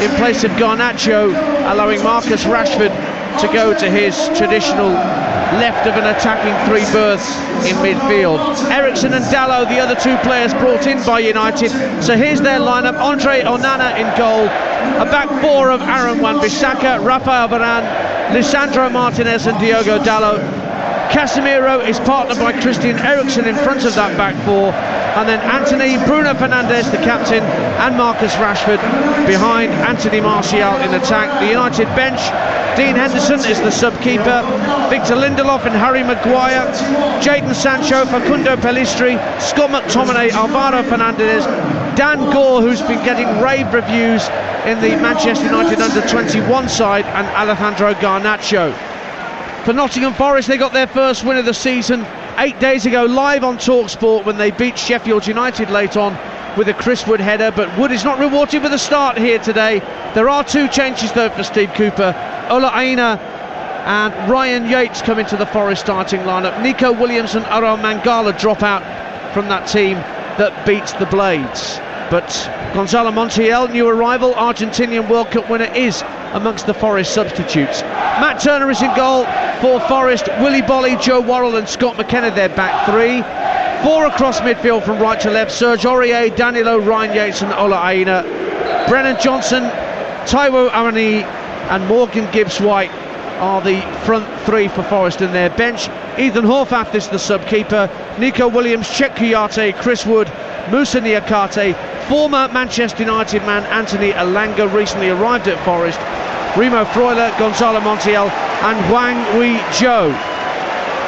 in place of Garnacho, allowing Marcus Rashford to go to his traditional left of an attacking three berths in midfield. Eriksen and Dalot, the other two players brought in by United. So here's their lineup: Andre Onana in goal, a back four of Aaron Wan-Bissaka, Rafael Varane, Lisandro Martinez and Diogo Dalot. Casemiro is partnered by Christian Eriksen in front of that back four, and then Anthony, Bruno Fernandes the captain, and Marcus Rashford behind Anthony Martial in attack. The United bench: Dean Henderson is the sub-keeper, Victor Lindelof and Harry Maguire, Jadon Sancho, Facundo Pellistri, Scott McTominay, Alvaro Fernandez, Dan Gore, who's been getting rave reviews in the Manchester United under-21 side, and Alejandro Garnacho. For Nottingham Forest, they got their first win of the season 8 days ago, live on TalkSport, when they beat Sheffield United late on with a Chris Wood header. But Wood is not rewarded with a start here today. There are two changes though for Steve Cooper. Ola Aina and Ryan Yates come into the Forest starting lineup. Nico Williams and Aaron Mangala drop out from that team that beats the Blades. But Gonzalo Montiel, new arrival, Argentinian World Cup winner, is amongst the Forest substitutes. Matt Turner is in goal for Forest. Willy Bolly, Joe Worrell and Scott McKenna, their back three. Four across midfield from right to left: Serge Aurier, Danilo, Ryan Yates and Ola Aina. Brennan Johnson, Taiwo Awoniyi and Morgan Gibbs-White are the front three for Forest in their bench. Ethan Horvath is the sub-keeper. Nico Williams, Cheick Kouyaté, Chris Wood, Moussa Niakate, former Manchester United man Anthony Elanga, recently arrived at Forest, Remo Freuler, Gonzalo Montiel and Wang Wei-Zhou.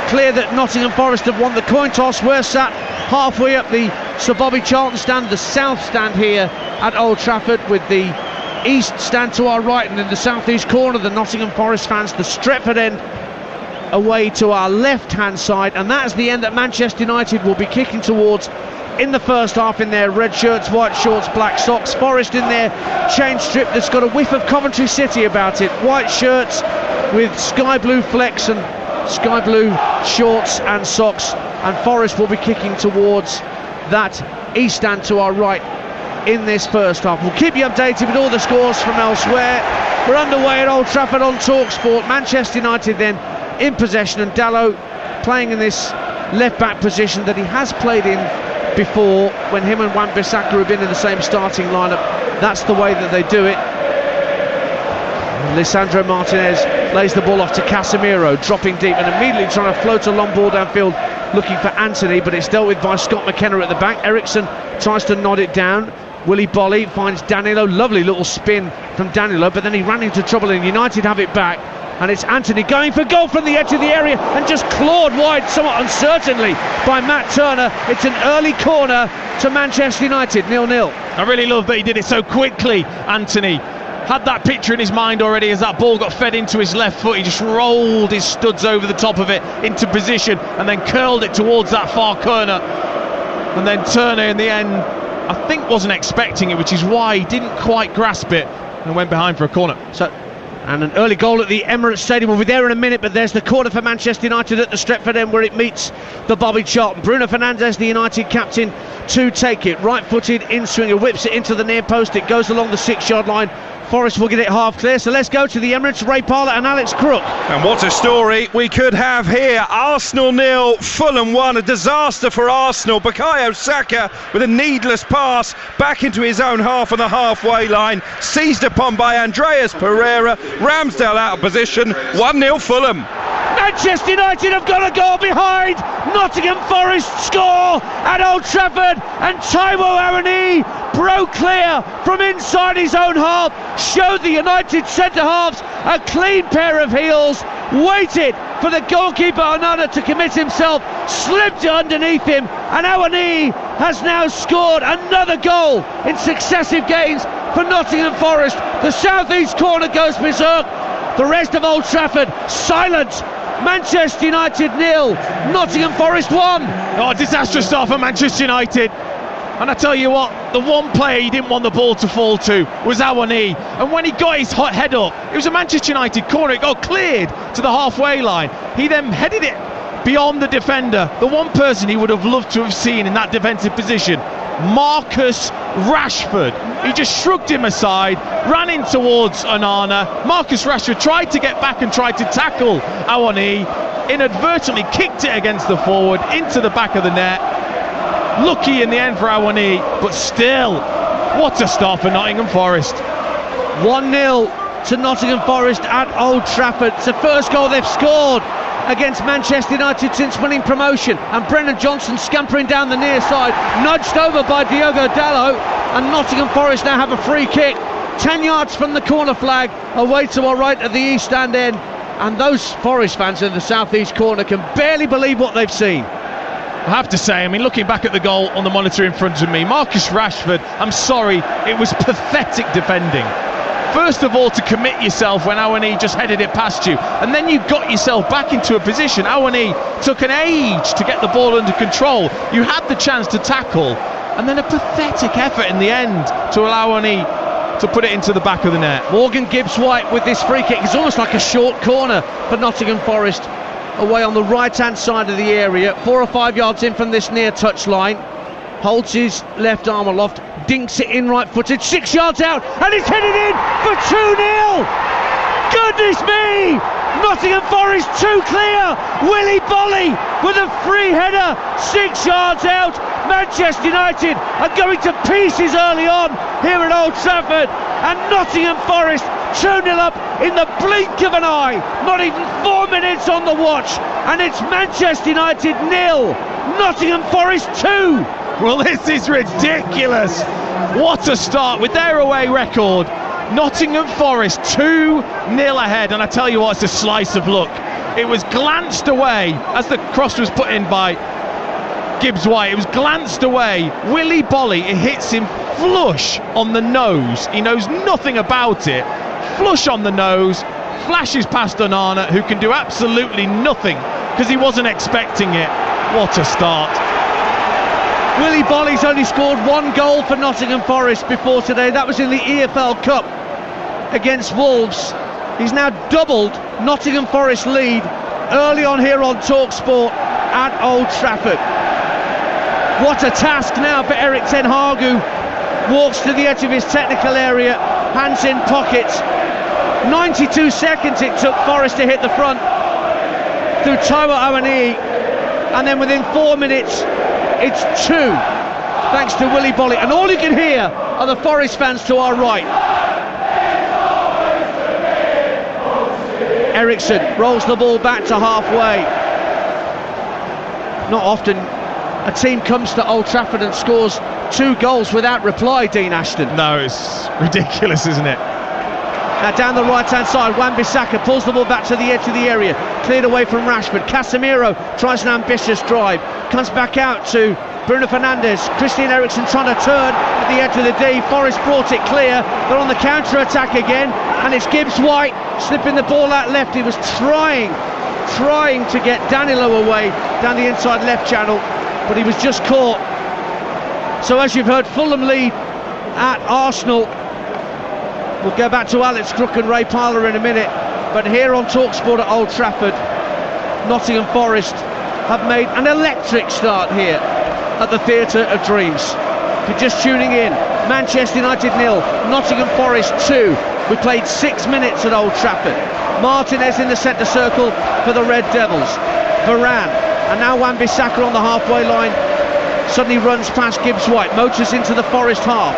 Clear that Nottingham Forest have won the coin toss. We're sat halfway up the Sir Bobby Charlton stand, the south stand here at Old Trafford, with the east stand to our right, and in the southeast corner the Nottingham Forest fans, the Stretford end away to our left hand side, and that is the end that Manchester United will be kicking towards in the first half in their red shirts, white shorts, black socks. Forest in their change strip that's got a whiff of Coventry City about it. White shirts with sky blue flecks and sky blue shorts and socks, and Forest will be kicking towards that east stand to our right in this first half. We'll keep you updated with all the scores from elsewhere. We're underway at Old Trafford on TalkSport. Manchester United then in possession, and Dalot playing in this left back position that he has played in before when him and Wan-Bissaka have been in the same starting lineup. That's the way that they do it. Lisandro Martinez lays the ball off to Casemiro, dropping deep and immediately trying to float a long ball downfield looking for Anthony, but it's dealt with by Scott McKenna at the back. Eriksen tries to nod it down. Willy Bolly finds Danilo, lovely little spin from Danilo, but then he ran into trouble and United have it back, and it's Anthony going for goal from the edge of the area and just clawed wide somewhat uncertainly by Matt Turner. It's an early corner to Manchester United, 0-0. I really love that he did it so quickly. Anthony had that picture in his mind already as that ball got fed into his left foot. He just rolled his studs over the top of it into position and then curled it towards that far corner, and then Turner in the end I think wasn't expecting it, which is why he didn't quite grasp it and went behind for a corner. So, and an early goal at the Emirates Stadium. We'll be there in a minute, but there's the corner for Manchester United at the Stretford end where it meets the Bobby Charlton. Bruno Fernandes, the United captain, to take it. Right-footed in-swinger, whips it into the near post. It goes along the 6-yard line. Forest will get it half clear, so let's go to the Emirates. Ray Parlour and Alex Crook. And what a story we could have here. Arsenal 0, Fulham 1. A disaster for Arsenal. Bukayo Saka with a needless pass back into his own half on the halfway line, seized upon by Andreas Pereira. Ramsdale out of position. 1-0 Fulham. Manchester United have got a goal behind. Nottingham Forest score at Old Trafford, and Taiwo Awoniyi broke clear from inside his own half, showed the United centre-halves a clean pair of heels, waited for the goalkeeper Onana to commit himself, slipped it underneath him, and Awoniyi has now scored another goal in successive games for Nottingham Forest. The southeast corner goes berserk. The rest of Old Trafford silent. Manchester United 0, Nottingham Forest 1. Oh, a disastrous start for Manchester United. And I tell you what, the one player he didn't want the ball to fall to was Awoniyi. And when he got his hot head up, it was a Manchester United corner. It got cleared to the halfway line. He then headed it beyond the defender. The one person he would have loved to have seen in that defensive position, Marcus Rashford. He just shrugged him aside, ran in towards Onana. Marcus Rashford tried to get back and tried to tackle Awoniyi, inadvertently kicked it against the forward into the back of the net. Lucky in the end for Awoniyi, but still, what a start for Nottingham Forest. 1-0 to Nottingham Forest at Old Trafford. It's the first goal they've scored against Manchester United since winning promotion, and Brennan Johnson scampering down the near side, nudged over by Diogo Dalot, and Nottingham Forest now have a free kick 10 yards from the corner flag, away to our right at the east stand end, and those Forest fans in the southeast corner can barely believe what they've seen. I have to say, I mean, looking back at the goal on the monitor in front of me, Marcus Rashford, I'm sorry, it was pathetic defending. First of all, to commit yourself when Awoniyi just headed it past you, and then you got yourself back into a position. Awoniyi took an age to get the ball under control. You had the chance to tackle, and then a pathetic effort in the end to allow Awoniyi to put it into the back of the net. Morgan Gibbs-White with this free kick. It's almost like a short corner for Nottingham Forest, away on the right-hand side of the area, 4 or 5 yards in from this near touch line. Holds his left arm aloft, dinks it in right-footed, 6 yards out, and it's headed in for 2-0! Goodness me! Nottingham Forest 2 clear! Willy Bolly with a free header, 6 yards out. Manchester United are going to pieces early on here at Old Trafford, and Nottingham Forest 2-0 up in the blink of an eye. Not even 4 minutes on the watch, and it's Manchester United 0, Nottingham Forest 2. Well, this is ridiculous. What a start with their away record. Nottingham Forest 2-0 ahead, and I tell you what, it's a slice of luck. It was glanced away as the cross was put in by Gibbs-White. It was glanced away. Willy Bolly, it hits him flush on the nose. He knows nothing about it. Flush on the nose, flashes past Onana, who can do absolutely nothing because he wasn't expecting it. What a start. Willy Bolly's only scored 1 goal for Nottingham Forest before today. That was in the EFL Cup against Wolves. He's now doubled Nottingham Forest's lead early on here on TalkSport at Old Trafford. What a task now for Erik ten Hag, who walks to the edge of his technical area, hands in pockets. 92 seconds it took Forest to hit the front through Taiwo Awoniyi, and then within 4 minutes it's 2 thanks to Willy Bolly, and all you can hear are the Forest fans to our right. Eriksson rolls the ball back to halfway. Not often a team comes to Old Trafford and scores 2 goals without reply, Dean Ashton. No, it's ridiculous, isn't it? Now down the right-hand side, Wan-Bissaka pulls the ball back to the edge of the area, cleared away from Rashford. Casemiro tries an ambitious drive, comes back out to Bruno Fernandes. Christian Eriksen trying to turn at the edge of the D. Forest brought it clear. They're on the counter-attack again, and it's Gibbs-White slipping the ball out left. He was trying to get Danilo away down the inside left channel, but he was just caught. So as you've heard, Fulham lead at Arsenal. We'll go back to Alex Crook and Ray Parlour in a minute, but here on TalkSport at Old Trafford, Nottingham Forest have made an electric start here at the Theatre of Dreams. If you're just tuning in, Manchester United 0, Nottingham Forest 2. We played 6 minutes at Old Trafford. Martinez in the centre circle for the Red Devils. Varane, and now Wan-Bissaka on the halfway line, suddenly runs past Gibbs-White, motors into the Forest half.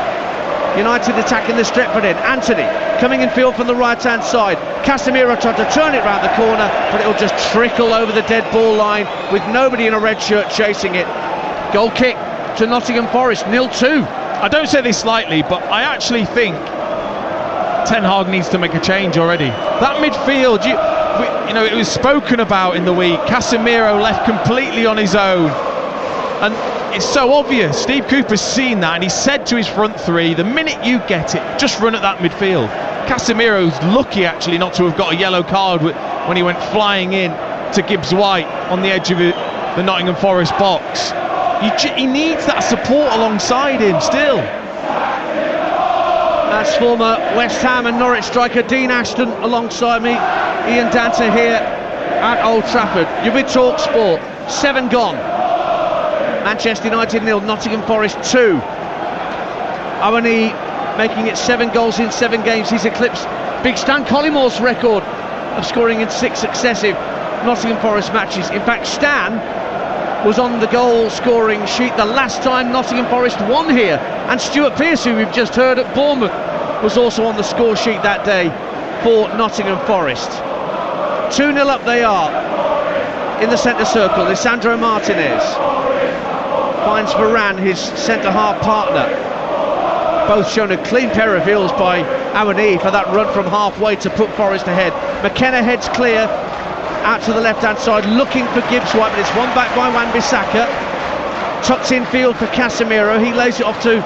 United attacking the Stretford end. Anthony coming in field from the right-hand side. Casemiro tried to turn it round the corner, but it'll just trickle over the dead ball line with nobody in a red shirt chasing it. Goal kick to Nottingham Forest, 0-2. I don't say this lightly, but I actually think Ten Hag needs to make a change already. That midfield, you know, it was spoken about in the week. Casemiro left completely on his own, and it's so obvious. Steve Cooper's seen that, and he said to his front three, the minute you get it, just run at that midfield. Casemiro's lucky actually not to have got a yellow card when he went flying in to Gibbs-White on the edge of the Nottingham Forest box. He needs that support alongside him still. That's former West Ham and Norwich striker Dean Ashton alongside me, Ian Danter here at Old Trafford. You're with TalkSport. 7 gone. Manchester United 0, Nottingham Forest 2. Awoniyi making it 7 goals in 7 games. He's eclipsed big Stan Collimore's record of scoring in 6 successive Nottingham Forest matches. In fact, Stan was on the goal scoring sheet the last time Nottingham Forest won here, and Stuart Pearce, who we've just heard at Bournemouth, was also on the score sheet that day for Nottingham Forest. 2-0 up they are in the centre circle. Lisandro Martinez finds Varane, his centre-half partner. Both shown a clean pair of heels by Awani for that run from halfway to put Forest ahead. McKenna heads clear out to the left-hand side, looking for Gibbs White, but it's won back by Wan-Bissaka. Tucks in field for Casemiro. He lays it off to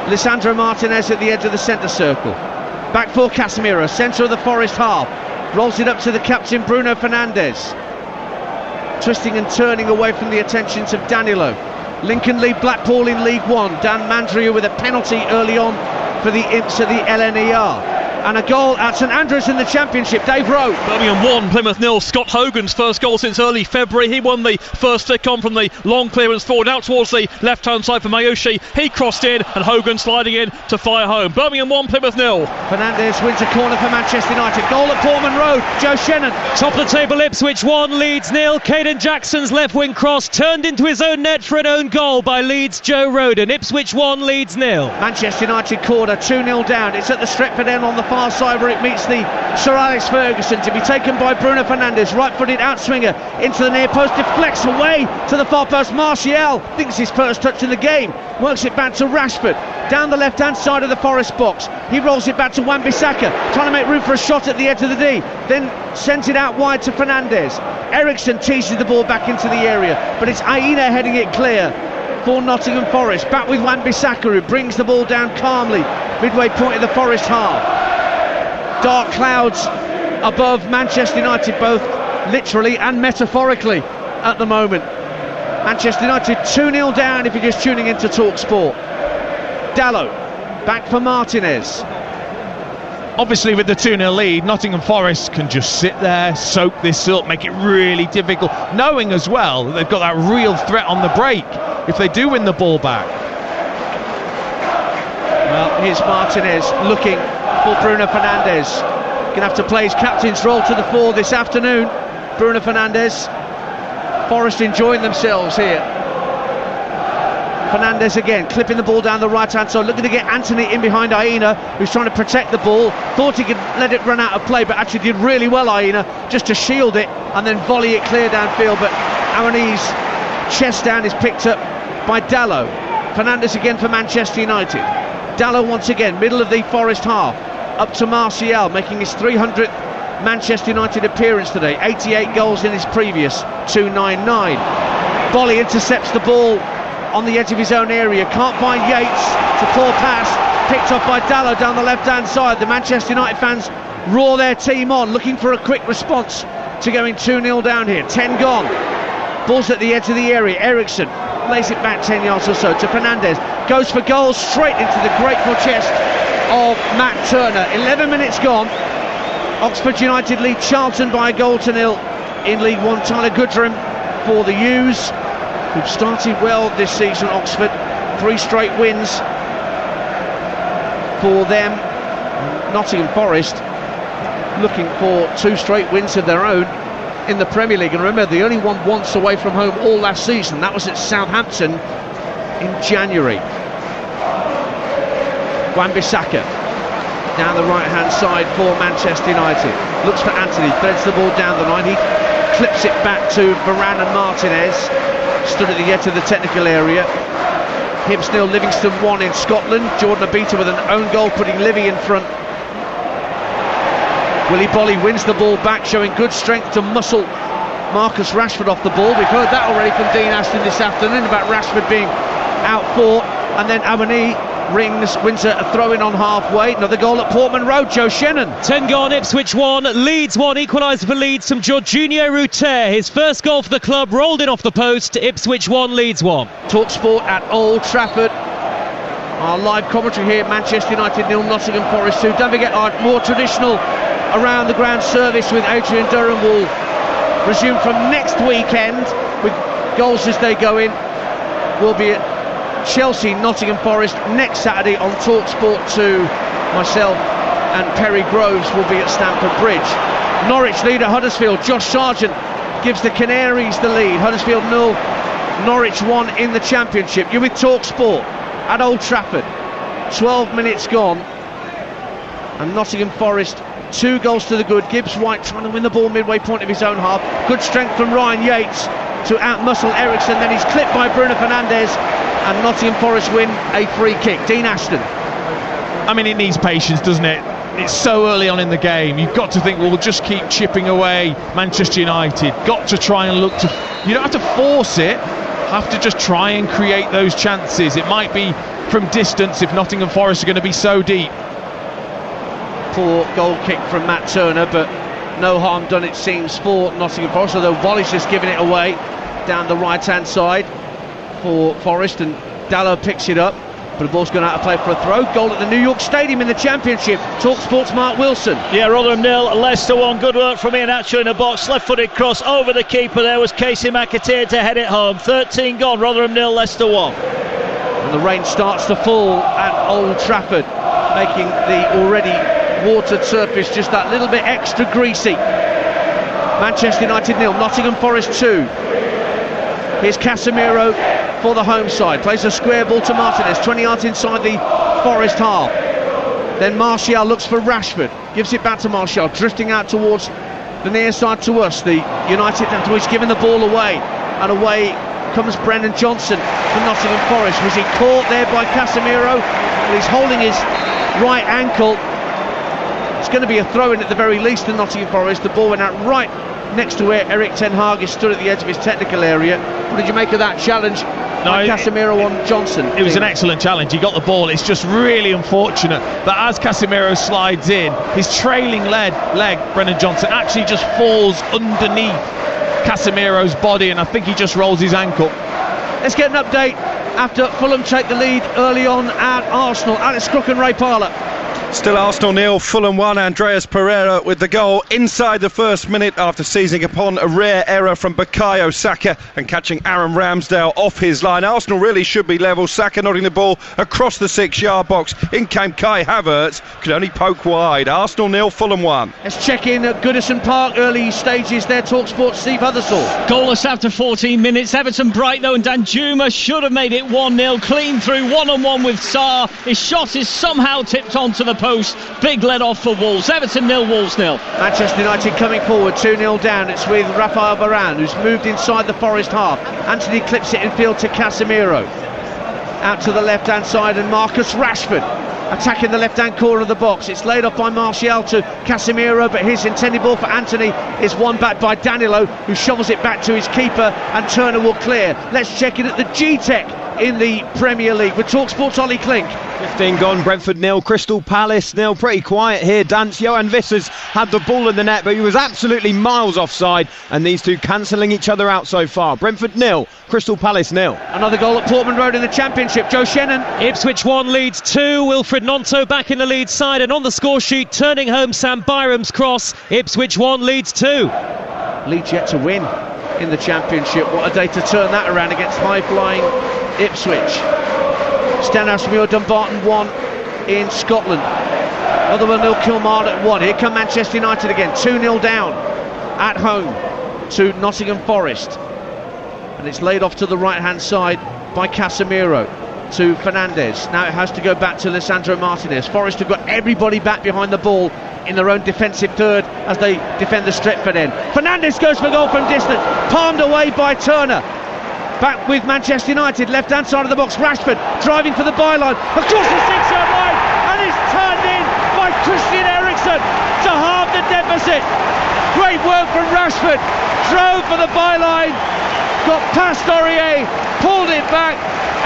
Lisandro Martinez at the edge of the centre circle. Back for Casemiro, centre of the Forest half. Rolls it up to the captain Bruno Fernandes. Twisting and turning away from the attentions of Danilo. Lincoln lead Blackpool in League One. Dan Mandria with a penalty early on for the Imps of the LNER. And a goal at St Andrews in the Championship. Dave Rowe. Birmingham 1, Plymouth 0. Scott Hogan's first goal since early February. He won the first stick on from the long clearance forward out towards the left-hand side for Mayoshi. He crossed in and Hogan sliding in to fire home. Birmingham 1, Plymouth 0. Fernandes wins a corner for Manchester United. Goal at Portman Road. Joe Shannon. Top of the table, Ipswich 1, Leeds 0. Caden Jackson's left wing cross turned into his own net for an own goal by Leeds' Joe Roden. Ipswich 1, Leeds 0. Manchester United corner, 2-0 down. It's at the Stretford end on the far side where it meets the Sir Alex Ferguson, to be taken by Bruno Fernandes. Right-footed outswinger into the near post, deflects away to the far post. Martial thinks his first touch in the game, works it back to Rashford down the left-hand side of the Forest box. He rolls it back to Wan-Bissaka, trying to make room for a shot at the edge of the D, then sends it out wide to Fernandes. Eriksson teases the ball back into the area, but it's Aina heading it clear for Nottingham Forest. Back with Wan-Bissaka, who brings the ball down calmly midway point of the Forest half. Dark clouds above Manchester United, both literally and metaphorically at the moment. Manchester United 2-0 down if you're just tuning into Talk Sport. Dallo back for Martinez. Obviously with the 2-0 lead, Nottingham Forest can just sit there, soak this up, make it really difficult, knowing as well that they've got that real threat on the break if they do win the ball back. Well, here's Martinez looking for Bruno Fernandes. Going to have to play his captain's role to the fore this afternoon. Bruno Fernandes. Forest enjoying themselves here. Fernandes again, clipping the ball down the right-hand side, looking to get Anthony in behind Aina, who's trying to protect the ball. Thought he could let it run out of play, but actually did really well, Aina, just to shield it and then volley it clear downfield. But Awani's chest down is picked up by Dallo. Fernandes again for Manchester United. Dallo once again, middle of the Forest half, up to Martial, making his 300th Manchester United appearance today. 88 goals in his previous 299. Bolly intercepts the ball on the edge of his own area, can't find Yates. It's a poor pass, picked off by Dallo down the left-hand side. The Manchester United fans roar their team on, looking for a quick response to going 2-0 down here. 10 gone. Ball's at the edge of the area. Eriksson lays it back 10 yards or so to Fernandes. Goes for goal straight into the grateful chest of Matt Turner. 11 minutes gone. Oxford United lead Charlton by 1-0 in League One. Tyler Goodrum for the U's, who've started well this season. Oxford, 3 straight wins for them. Nottingham Forest looking for 2 straight wins of their own in the Premier League, and remember they only won once away from home all last season. That was at Southampton in January. Wan-Bissaka down the right hand side for Manchester United, looks for Anthony, threads the ball down the line, he clips it back to Varane and Martinez, stood at the edge of the technical area. Hibs 0, Livingston 1 in Scotland. Jordan Abita with an own goal, putting Livy in front. Willy Bolly wins the ball back, showing good strength to muscle Marcus Rashford off the ball. We've heard that already from Dean Ashton this afternoon about Rashford being out for, and then Awani wins a throw-in on halfway. Another goal at Portman Road. Joe Shannon. 10 gone, Ipswich 1, Leeds 1. Equaliser for Leeds from Jorginho Ruter. His first goal for the club, rolled in off the post. Ipswich 1, Leeds 1. Talk Sport at Old Trafford. Our live commentary here, Manchester United 0, Nottingham Forest 2. Don't forget our more traditional around the ground service with Adrian Durham will resume from next weekend with goals as they go in. We'll be at Chelsea, Nottingham Forest next Saturday on TalkSport 2. Myself and Perry Groves will be at Stamford Bridge. Norwich lead at Huddersfield. Josh Sargent gives the Canaries the lead. Huddersfield 0, Norwich 1 in the Championship. You're with TalkSport at Old Trafford. 12 minutes gone, and Nottingham Forest 2 goals to the good. Gibbs White trying to win the ball midway point of his own half. Good strength from Ryan Yates to outmuscle Ericsson. Then he's clipped by Bruno Fernandes, and Nottingham Forest win a free kick. Dean Ashton. I mean, it needs patience, doesn't it? It's so early on in the game. You've got to think, we'll just keep chipping away. Manchester United got to try and look to. You don't have to force it. Have to just try and create those chances. It might be from distance if Nottingham Forest are going to be so deep. Poor goal kick from Matt Turner, but no harm done, it seems, for Nottingham Forest, although Wally's just giving it away down the right hand side for Forest, and Dallow picks it up, but the ball's going out of play for a throw. Goal at the New York Stadium in the Championship. TalkSport's Mark Wilson. Yeah, Rotherham 0, Leicester 1. Good work from Iheanacho in the box. Left-footed cross over the keeper. There was Casey McAteer to head it home. 13 gone. Rotherham 0, Leicester 1. And the rain starts to fall at Old Trafford, making the already watered surface just that little bit extra greasy. Manchester United 0, Nottingham Forest 2. Here's Casemiro for the home side, plays a square ball to Martinez, 20 yards inside the Forest half. Then Martial looks for Rashford, gives it back to Martial, drifting out towards the near side to us. The United afterwards giving the ball away, and away comes Brennan Johnson for Nottingham Forest. Was he caught there by Casemiro? Well, he's holding his right ankle. It's going to be a throw-in at the very least in Nottingham Forest. The ball went out right next to where Erik ten Hag is stood at the edge of his technical area. What did you make of that challenge by Casemiro on Johnson? It was an excellent challenge. He got the ball. It's just really unfortunate that as Casemiro slides in, his trailing leg, Brennan Johnson, actually just falls underneath Casemiro's body, and I think he just rolls his ankle. Let's get an update after Fulham take the lead early on at Arsenal. Alex Crook and Ray Parlour. Still Arsenal 0, Fulham 1. Andreas Pereira with the goal inside the first minute after seizing upon a rare error from Bukayo Saka and catching Aaron Ramsdale off his line. Arsenal really should be level. Saka nodding the ball across the 6-yard box. In came Kai Havertz, could only poke wide. Arsenal 0, Fulham 1. Let's check in at Goodison Park, early stages there. TalkSport, Steve Huddersall. Goalless after 14 minutes. Everton bright though, and Danjuma should have made it 1-0. Clean through, one-on-one with Sarr. His shot is somehow tipped onto the post. Big let off for Wolves. Everton 0, Wolves 0. Manchester United coming forward, 2-0 down. It's with Rafael Varane, who's moved inside the Forest half. Anthony clips it in field to Casemiro. Out to the left-hand side, and Marcus Rashford attacking the left-hand corner of the box. It's laid off by Martial to Casemiro, but his intended ball for Anthony is won back by Danilo, who shovels it back to his keeper, and Turner will clear. Let's check in at the G-Tech in the Premier League with TalkSport's Ollie Klink. 15 gone, Brentford 0, Crystal Palace 0. Pretty quiet here. Johan Vissers had the ball in the net, but he was absolutely miles offside, and these two cancelling each other out so far. Brentford 0, Crystal Palace 0. Another goal at Portman Road in the Championship. Joe Shannon. Ipswich 1, Leeds 2. Wilfred Gnonto back in the lead side, and on the score sheet, turning home Sam Byram's cross. Ipswich 1, Leeds 2. Leeds yet to win in the Championship. What a day to turn that around against high-flying Ipswich. Stenhousemuir Dumbarton 1 in Scotland. Motherwell 0, Kilmarnock at 1. Here come Manchester United again, 2-0 down at home to Nottingham Forest. And it's laid off to the right-hand side by Casemiro to Fernandes. Now it has to go back to Lisandro Martinez. Forest have got everybody back behind the ball in their own defensive third as they defend the Stretford end. Fernandes goes for goal from distance, palmed away by Turner. Back with Manchester United, left-hand side of the box. Rashford driving for the byline, across the 6-yard line, and it's turned in by Christian Eriksen to halve the deficit. Great work from Rashford, drove for the byline, got past Aurier, pulled it back,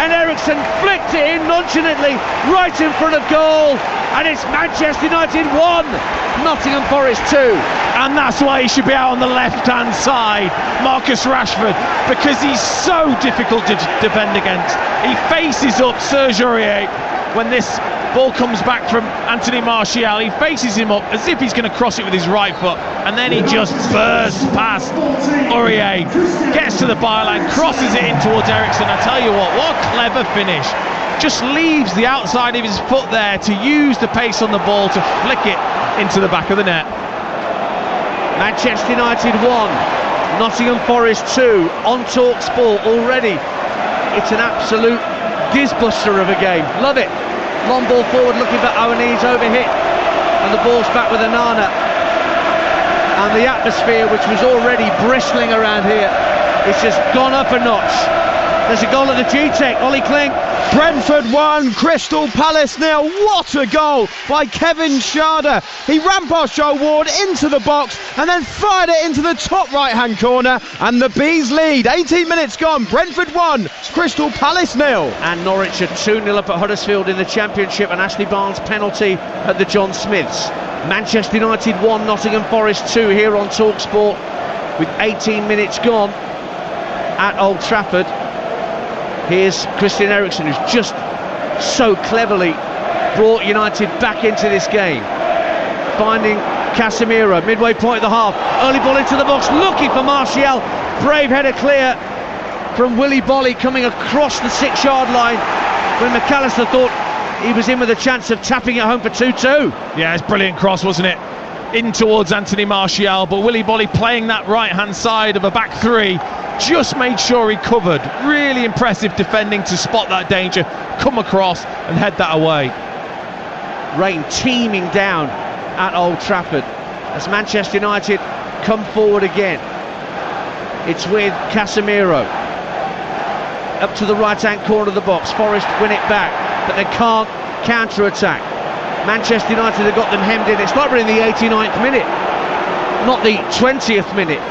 and Eriksen flicked it in nonchalantly right in front of goal, and it's Manchester United 1, Nottingham Forest 2. And that's why he should be out on the left-hand side, Marcus Rashford, because he's so difficult to defend against. He faces up Serge Aurier when this Ball comes back from Anthony Martial. He faces him up as if he's going to cross it with his right foot, and then he just bursts past Aurier, gets to the byline, crosses it in towards Ericsson. I tell you what a clever finish. Just leaves the outside of his foot there to use the pace on the ball to flick it into the back of the net. Manchester United 1, Nottingham Forest 2 on TalkSport already. It's an absolute disbuster of a game. Love it. Long ball forward looking for Owenese, overhit, and the ball's back with Onana. And the atmosphere, which was already bristling around here, it's just gone up a notch. There's a goal at the G-Tech, Ollie Kling. Brentford 1, Crystal Palace 0. What a goal by Kevin Schade. He ran past Joe Ward into the box and then fired it into the top right-hand corner, and the Bees lead. 18 minutes gone. Brentford 1, Crystal Palace 0. And Norwich are 2-0 up at Huddersfield in the Championship, and Ashley Barnes penalty at the John Smiths. Manchester United 1, Nottingham Forest 2 here on TalkSport with 18 minutes gone at Old Trafford. Here's Christian Eriksen, who's just so cleverly brought United back into this game. Finding Casemiro, midway point of the half. Early ball into the box, looking for Martial. Brave header clear from Willy Boly coming across the 6-yard line when McAllister thought he was in with a chance of tapping it home for 2-2. Yeah, it's a brilliant cross, wasn't it? In towards Anthony Martial, but Willy Boly playing that right-hand side of a back three, just made sure he covered. Really impressive defending to spot that danger, come across and head that away. Rain teeming down at Old Trafford as Manchester United come forward again. It's with Casemiro up to the right-hand corner of the box. Forest win it back, but they can't counter-attack. Manchester United have got them hemmed in. It's like we're in the 89th minute, not the 20th minute.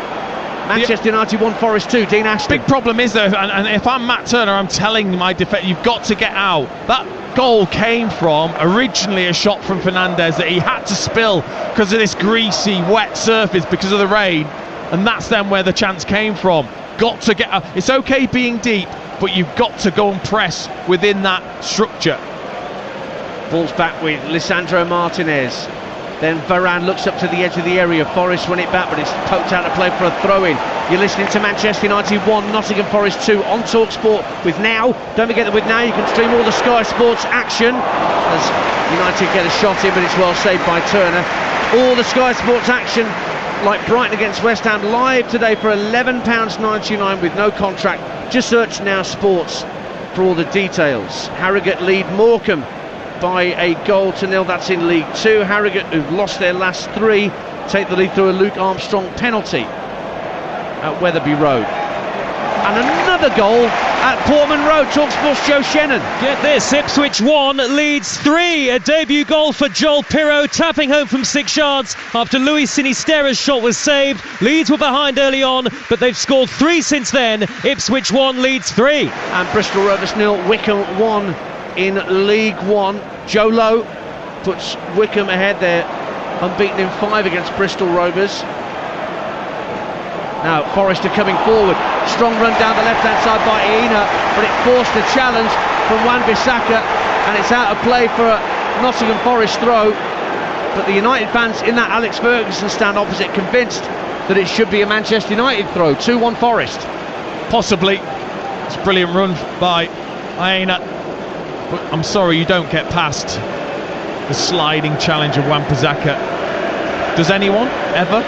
Manchester United 1, Forest 2. Dean Ashton. Big problem is though, and if I'm Matt Turner, I'm telling my defence, you've got to get out. That goal came from originally a shot from Fernandes that he had to spill because of this greasy, wet surface because of the rain, and that's then where the chance came from. Got to get out. It's okay being deep, but you've got to go and press within that structure. Ball's back with Lisandro Martinez. Then Varane looks up to the edge of the area. Forest win it back, but it's poked out of play for a throw-in. You're listening to Manchester United 1, Nottingham Forest 2 on TalkSport with Now. Don't forget that with Now you can stream all the Sky Sports action as United get a shot in, but it's well saved by Turner. All the Sky Sports action, like Brighton against West Ham, live today for £11.99 with no contract. Just search Now Sports for all the details. Harrogate lead Morecambe by a 1-0. That's in League 2. Harrogate, who've lost their last 3, take the lead through a Luke Armstrong penalty at Wetherby Road. And another goal at Portman Road. TalkSport's Joe Shannon. Get this, Ipswich 1, Leeds 3. A debut goal for Joel Pirro, tapping home from 6 yards after Luis Sinisterra's shot was saved. Leeds were behind early on, but they've scored 3 since then. Ipswich 1, Leeds 3. And Bristol Rovers 0, Wickham 1 in League 1. Joe Lowe puts Wickham ahead there, unbeaten in 5 against Bristol Rovers. Now Forest are coming forward. Strong run down the left-hand side by Aina, but it forced a challenge from Wan-Bissaka, and it's out of play for a Nottingham Forest throw. But the United fans in that Alex Ferguson stand opposite, convinced that it should be a Manchester United throw. 2-1 Forest. Possibly. It's a brilliant run by Aina. But I'm sorry, you don't get past the sliding challenge of Wan-Bissaka. Does anyone ever?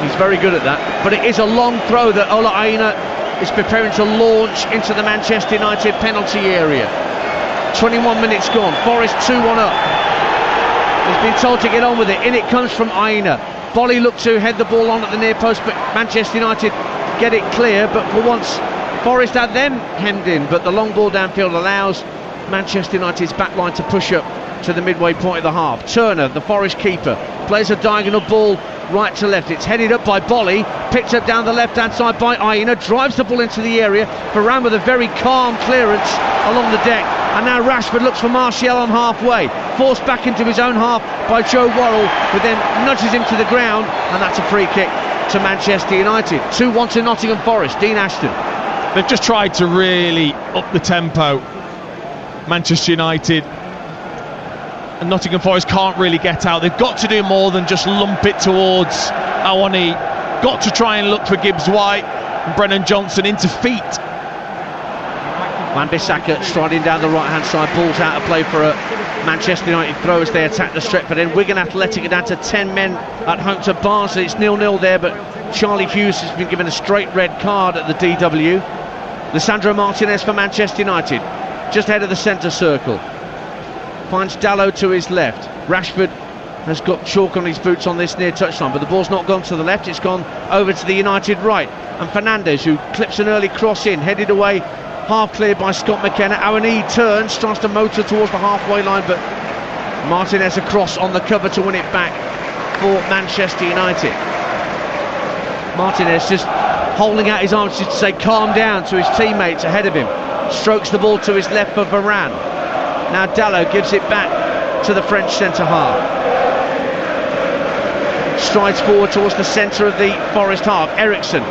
He's very good at that, but it is a long throw that Ola Aina is preparing to launch into the Manchester United penalty area. 21 minutes gone, Forest 2-1 up. He's been told to get on with it. In it comes from Aina. Boly looked to head the ball on at the near post, but Manchester United get it clear. But for once, Forest had them hemmed in, but the long ball downfield allows Manchester United's back line to push up to the midway point of the half. Turner, the Forest keeper, plays a diagonal ball right to left. It's headed up by Boly, picked up down the left-hand side by Aina, drives the ball into the area. Varane with a very calm clearance along the deck. And now Rashford looks for Martial on halfway, forced back into his own half by Joe Worrell, who then nudges him to the ground, and that's a free kick to Manchester United. 2-1 to Nottingham Forest. Dean Ashton. They've just tried to really up the tempo. Manchester United and Nottingham Forest can't really get out. They've got to do more than just lump it towards Awani. Got to try and look for Gibbs White and Brennan Johnson into feet. Wan-Bissaka striding down the right hand side, balls out of play for a Manchester United throw as they attack the Stretford end. Wigan Athletic are down to 10 men at home to Barnsley. It's 0-0 there, but Charlie Hughes has been given a straight red card at the DW. Lisandro Martinez for Manchester United, just ahead of the centre circle. Finds Dalot to his left. Rashford has got chalk on his boots on this near touchline, but the ball's not gone to the left, it's gone over to the United right. And Fernandes, who clips an early cross in, headed away, half cleared by Scott McKenna. Awani turns, tries to motor towards the halfway line, but Martinez across on the cover to win it back for Manchester United. Martinez just holding out his arms to say calm down to his teammates ahead of him. Strokes the ball to his left for Varane. Now Dalot gives it back to the French centre-half. Strides forward towards the centre of the Forest half. Eriksson,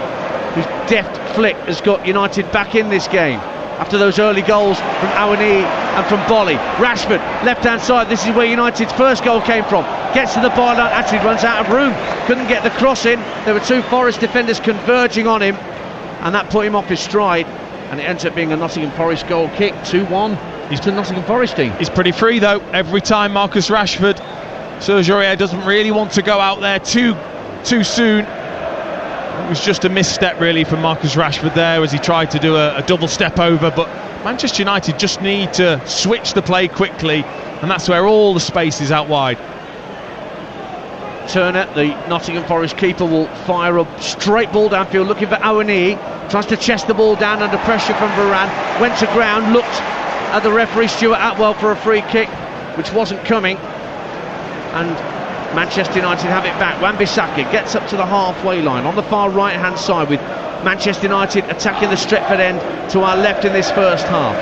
whose deft flick has got United back in this game after those early goals from Awani and from Bolly. Rashford, left-hand side, this is where United's first goal came from. Gets to the byline, actually runs out of room. Couldn't get the cross in. There were two Forest defenders converging on him, and that put him off his stride, and it ends up being a Nottingham Forest goal kick. 2-1. He's to the Nottingham Forest team. He's pretty free though. Every time Marcus Rashford, Serge Aurier doesn't really want to go out there too soon. It was just a misstep really from Marcus Rashford there as he tried to do a double step over, but Manchester United just need to switch the play quickly, and that's where all the space is out wide. Turner, the Nottingham Forest keeper, will fire a straight ball downfield looking for Awani. Tries to chest the ball down under pressure from Varane. Went to ground, looked at the referee Stuart Atwell for a free kick which wasn't coming, and Manchester United have it back. Wan-Bissaka gets up to the halfway line on the far right hand side, with Manchester United attacking the Stretford end to our left in this first half.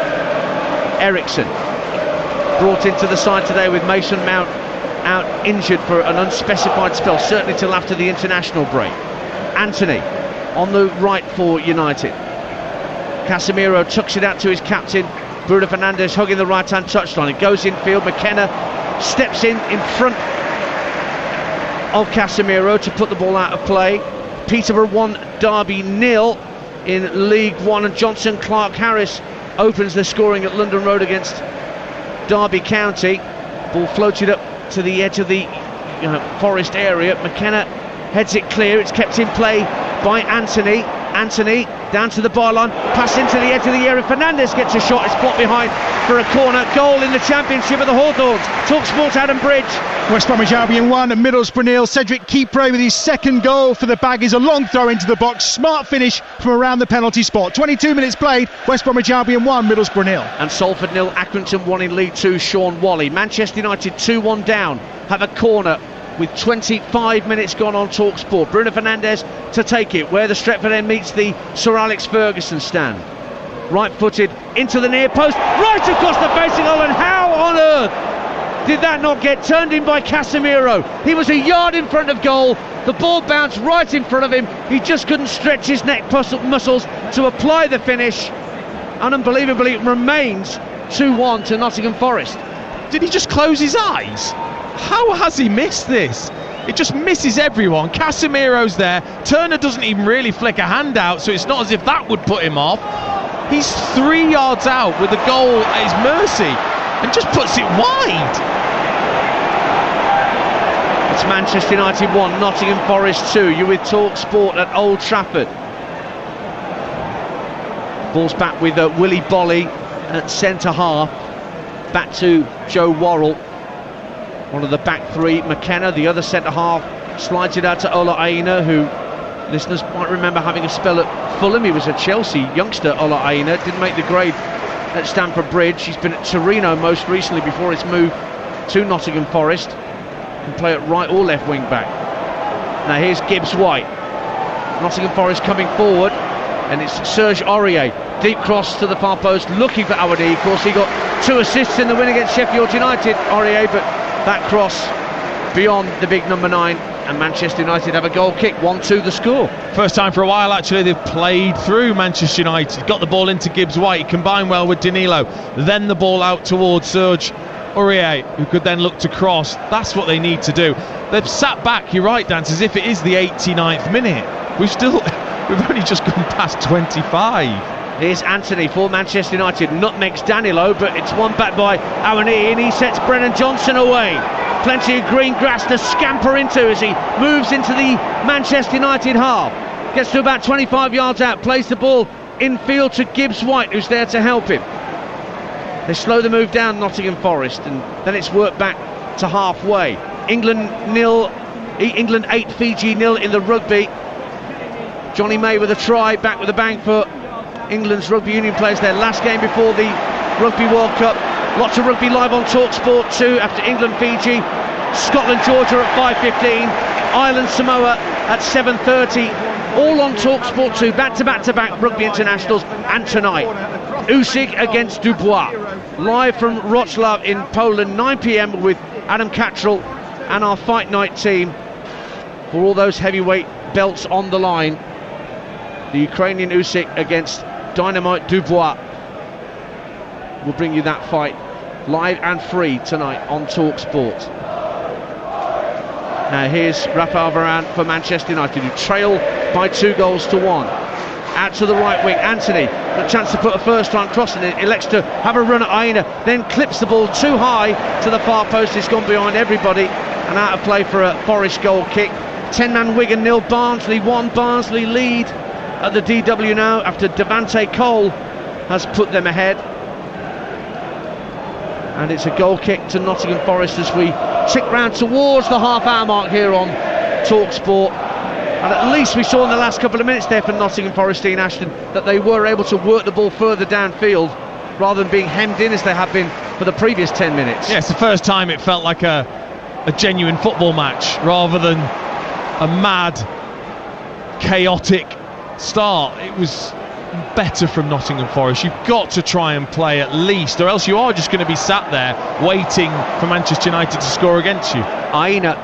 Eriksson brought into the side today with Mason Mount out injured for an unspecified spell, certainly till after the international break. Anthony on the right for United. Casemiro tucks it out to his captain Bruno Fernandes, hugging the right hand touchline. It goes infield. McKenna steps in front of Casemiro to put the ball out of play. Peterborough 1, Derby 0 in League One, and Johnson Clark Harris opens the scoring at London Road against Derby County. Ball floated up to the edge of the Forest area. McKenna heads it clear. It's kept in play by Anthony. Anthony down to the byline, pass into the edge of the area. Fernandes gets a shot. It's blocked behind for a corner. Goal in the Championship of the Hawthorns. TalkSport Adam Bridge. West Bromwich Albion 1, Middlesbrough 0. Cedric Kipre with his second goal for the Baggies. A long throw into the box. Smart finish from around the penalty spot. 22 minutes played. West Bromwich Albion 1, Middlesbrough 0. And Salford 0, Accrington 1 in League 2. Sean Wally. Manchester United 2-1 down. Have a corner with 25 minutes gone on TalkSport. Bruno Fernandes to take it where the Stretford end meets the Sir Alex Ferguson stand. Right footed into the near post, right across the facing hole, and how on earth did that not get turned in by Casemiro? He was a yard in front of goal. The ball bounced right in front of him. He just couldn't stretch his neck muscles to apply the finish. And unbelievably, it remains 2-1 to Nottingham Forest. Did he just close his eyes? How has he missed this? It just misses everyone. Casemiro's there. Turner doesn't even really flick a hand out, so it's not as if that would put him off. He's 3 yards out with the goal at his mercy and just puts it wide. It's Manchester United 1, Nottingham Forest 2. You're with TalkSport at Old Trafford. Ball's back with Willie Bolly at centre half. Back to Joe Worrell. One of the back three. McKenna, the other centre half, slides it out to Ola Aina, who listeners might remember having a spell at Fulham. He was a Chelsea youngster, Ola Aina. Didn't make the grade at Stamford Bridge. He's been at Torino most recently before his move to Nottingham Forest. Can play at right or left wing back. Now here's Gibbs White. Nottingham Forest coming forward, and it's Serge Aurier. Deep cross to the far post, looking for Awadi. Of course, he got 2 assists in the win against Sheffield United, Aurier, but that cross beyond the big number 9, and Manchester United have a goal kick. 1-2 the score. First time for a while actually they've played through Manchester United. Got the ball into Gibbs White, combined well with Danilo, then the ball out towards Serge Aurier, who could then look to cross. That's what they need to do. They've sat back, you're right, Dan, as if it is the 89th minute. We've only just gone past 25. Here's Anthony for Manchester United, nutmegs Danilo, but it's won back by Awani, and he sets Brennan Johnson away. Plenty of green grass to scamper into as he moves into the Manchester United half. Gets to about 25 yards out, plays the ball infield to Gibbs White, who's there to help him. They slow the move down, Nottingham Forest, and then it's worked back to halfway. England 8, Fiji 0 in the rugby. Johnny May with a try, back with a bang for England's rugby union players. Their last game before the Rugby World Cup. Lots of rugby live on TalkSport 2 after England Fiji, Scotland Georgia at 5:15, Ireland Samoa at 7:30. All on TalkSport 2, back to back rugby internationals. And tonight, Usyk against Dubois, live from Wrocław in Poland, 9 p.m. with Adam Cattrall and our Fight Night team for all those heavyweight belts on the line. The Ukrainian Usyk against Dynamite Dubois. We'll bring you that fight live and free tonight on TalkSport. Now here's Rafael Varane for Manchester United, who trail by 2-1. Out to the right wing, Anthony, a chance to put a first-time cross in it, elects to have a run at Aina, then clips the ball too high to the far post. It's gone behind everybody and out of play for a Forest goal kick. 10-man Wigan 0, Barnsley 1. Barnsley lead at the DW now after Devante Cole has put them ahead. And it's a goal kick to Nottingham Forest as we tick round towards the half-hour mark here on TalkSport. And at least we saw in the last couple of minutes there for Nottingham Forest, Dean Ashton, that they were able to work the ball further downfield rather than being hemmed in as they have been for the previous 10 minutes. Yeah, it's the first time it felt like a genuine football match rather than a mad, chaotic start. It was better from Nottingham Forest. You've got to try and play at least, or else you are just going to be sat there waiting for Manchester United to score against you. Aina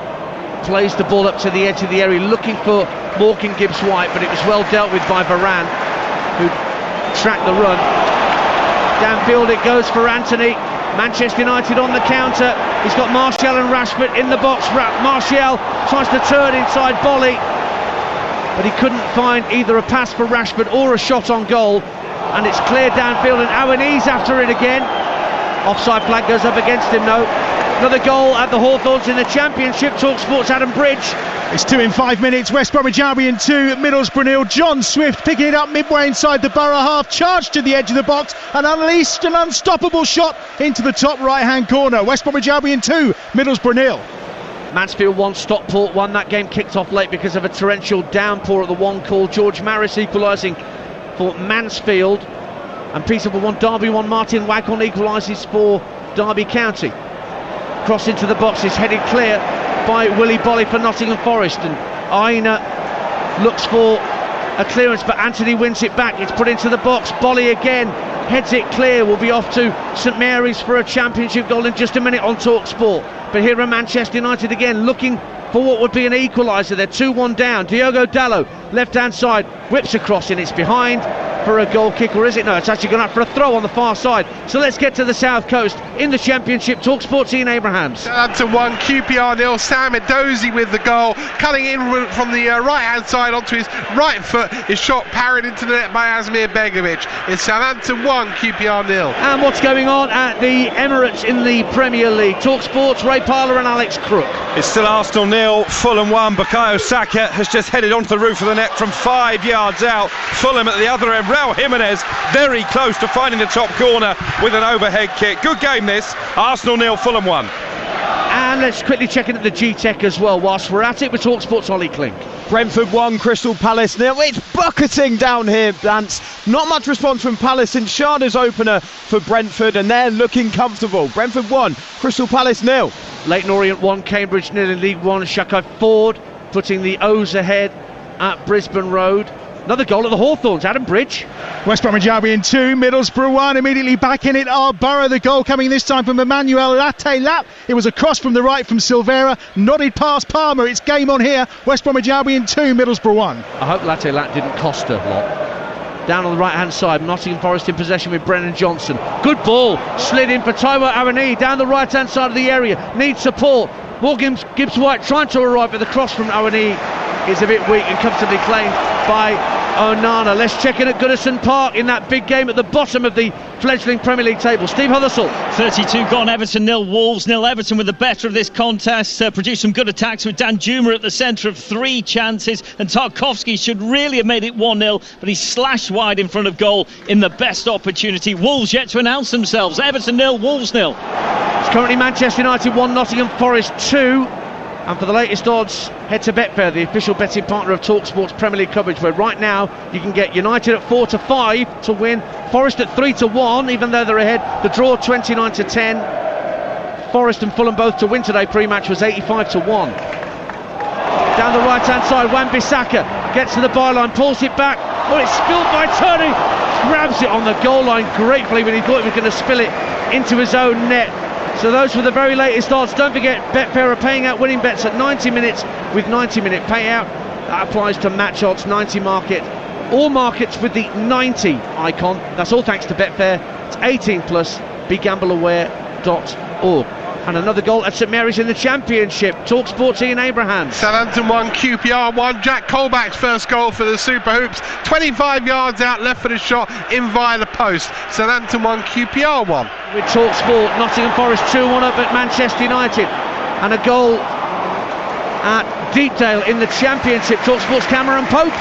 plays the ball up to the edge of the area looking for Morgan Gibbs White, but it was well dealt with by Varane, who tracked the run. Downfield it goes for Anthony. Manchester United on the counter. He's got Martial and Rashford in the box. Martial tries to turn inside volley, but he couldn't find either a pass for Rashford or a shot on goal, and it's cleared downfield, and Awani's after it again. Offside flag goes up against him, no. Another goal at the Hawthorns in the Championship. TalkSport's Adam Bridge. It's 2 in 5 minutes. West Bromwich Albion 2, Middlesbrough 0. John Swift picking it up midway inside the Borough half, charged to the edge of the box and unleashed an unstoppable shot into the top right-hand corner. West Bromwich Albion 2, Middlesbrough 0. Mansfield 1, Stockport 1. That game kicked off late because of a torrential downpour at the one call. George Maris equalising for Mansfield, and Peterborough 1, Derby 1. Martin Waghorn equalises for Derby County. Cross into the box is headed clear by Willy Bolly for Nottingham Forest, and Aina looks for a clearance, but Anthony wins it back. It's put into the box. Bolly again heads it clear. Will be off to St Mary's for a Championship goal in just a minute on TalkSport. But here are Manchester United again, looking for what would be an equaliser. They're 2-1 down. Diogo Dalot, left-hand side, whips across, and it's behind for a goal kick, or is it? No, it's actually gone out for a throw on the far side. So let's get to the South Coast in the Championship. TalkSport's Ian Abrahams. Southampton 1, QPR 0. Sam Edozie with the goal, cutting in from the right-hand side onto his right foot. His shot parried into the net by Asmir Begovic. It's Southampton 1, QPR 0. And what's going on at the Emirates in the Premier League? TalkSport's Ray Parlour and Alex Crook. It's still Arsenal 0, Fulham 1. Bukayo Saka has just headed onto the roof of the net from 5 yards out. Fulham at the other end. Raul Jimenez very close to finding the top corner with an overhead kick. Good game this. Arsenal 0, Fulham 1. And let's quickly check in at the G-Tech as well whilst we're at it with TalkSport's Ollie Klink. Brentford 1, Crystal Palace 0. It's bucketing down here, Lance. Not much response from Palace since Sharda's opener for Brentford, and they're looking comfortable. Brentford 1, Crystal Palace 0. Leyton Orient 1, Cambridge 0 in League 1. Shakai Ford putting the O's ahead at Brisbane Road. Another goal at the Hawthorns, Adam Bridge. West Bromwich Albion 2, Middlesbrough 1. Immediately back in it are Borough. The goal coming this time from Emmanuel Latte-Lap. It was a cross from the right from Silvera, nodded past Palmer. It's game on here. West Bromwich Albion 2, Middlesbrough 1. I hope Latte-Lap didn't cost a lot. Down on the right hand side, Nottingham Forest in possession with Brennan Johnson. Good ball, slid in for Taiwo Awoniyi down the right hand side of the area. Needs support. Morgan Gibbs-White trying to arrive, but the cross from Awoniyi is a bit weak and comfortably claimed by Onana. Let's check in at Goodison Park in that big game at the bottom of the fledgling Premier League table. Steve Huddersfield. 32 gone, Everton 0, Wolves 0. Everton with the better of this contest, produced some good attacks with Dan Juma at the centre of 3 chances, and Tarkowski should really have made it 1-0, but he slashed wide in front of goal in the best opportunity. Wolves yet to announce themselves. Everton 0, Wolves 0. It's currently Manchester United 1, Nottingham Forest 2. And for the latest odds, head to Betfair, the official betting partner of TalkSport's Premier League coverage, where right now you can get United at 4-5 to win, Forest at 3-1, even though they're ahead. The draw 29-10. Forest and Fulham both to win today. Pre-match was 85-1. Down the right-hand side, Wan-Bissaka gets to the byline, pulls it back. Oh, it's spilled by Tony. Grabs it on the goal line gratefully when he thought he was going to spill it into his own net. So those were the very latest odds. Don't forget, Betfair are paying out winning bets at 90 minutes with 90-minute payout. That applies to match odds, 90 market. All markets with the 90 icon. That's all thanks to Betfair. It's 18+, begambleaware.org. And another goal at St Mary's in the Championship. TalkSport, Ian Abrahams. Southampton 1, QPR 1. Jack Colback's first goal for the Super Hoops. 25 yards out, left footed shot in via the post. Southampton 1, QPR 1. With TalkSport, Nottingham Forest 2-1 up at Manchester United. And a goal at Deepdale in the Championship. TalkSport's Cameron Pope.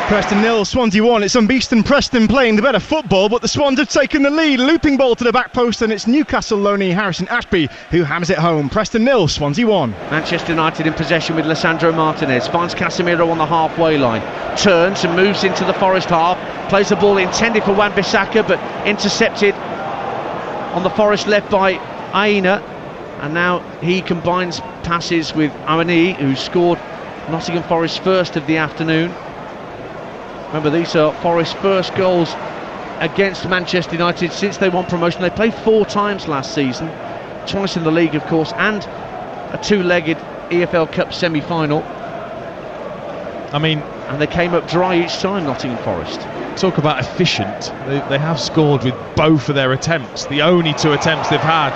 Preston 0, Swansea 1. It's Unbeaston Preston playing the better football, but the Swans have taken the lead. Looping ball to the back post, and it's Newcastle loanee Harrison Ashby who hammers it home. Preston 0, Swansea 1. Manchester United in possession with Lissandro Martinez. Finds Casemiro on the halfway line. Turns and moves into the Forest half. Plays the ball intended for Wan-Bissaka, but intercepted on the Forest left by Aina. And now he combines passes with Awoniyi, who scored Nottingham Forest's first of the afternoon. Remember, these are Forest's first goals against Manchester United since they won promotion. They played 4 times last season, twice in the league, of course, and a 2-legged EFL Cup semi-final. And they came up dry each time, Nottingham Forest. Talk about efficient. They have scored with both of their attempts, the only 2 attempts they've had.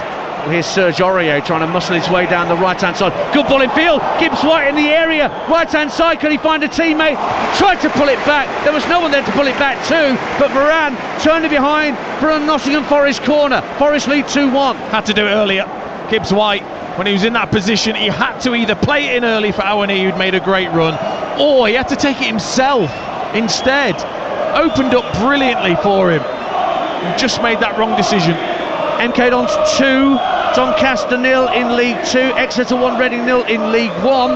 Here's Serge Aurier trying to muscle his way down the right-hand side. Good ball in field. Gibbs-White in the area. Right-hand side. Can he find a teammate? Tried to pull it back. There was no one there to pull it back to. But Varane turned it behind for a Nottingham Forest corner. Forest lead 2-1. Had to do it earlier. Gibbs-White, when he was in that position, he had to either play it in early for Awoniyi, who'd made a great run, or he had to take it himself instead. Opened up brilliantly for him. He just made that wrong decision. MK Dons 2, Doncaster 0 in League 2, Exeter 1, Reading 0 in League 1.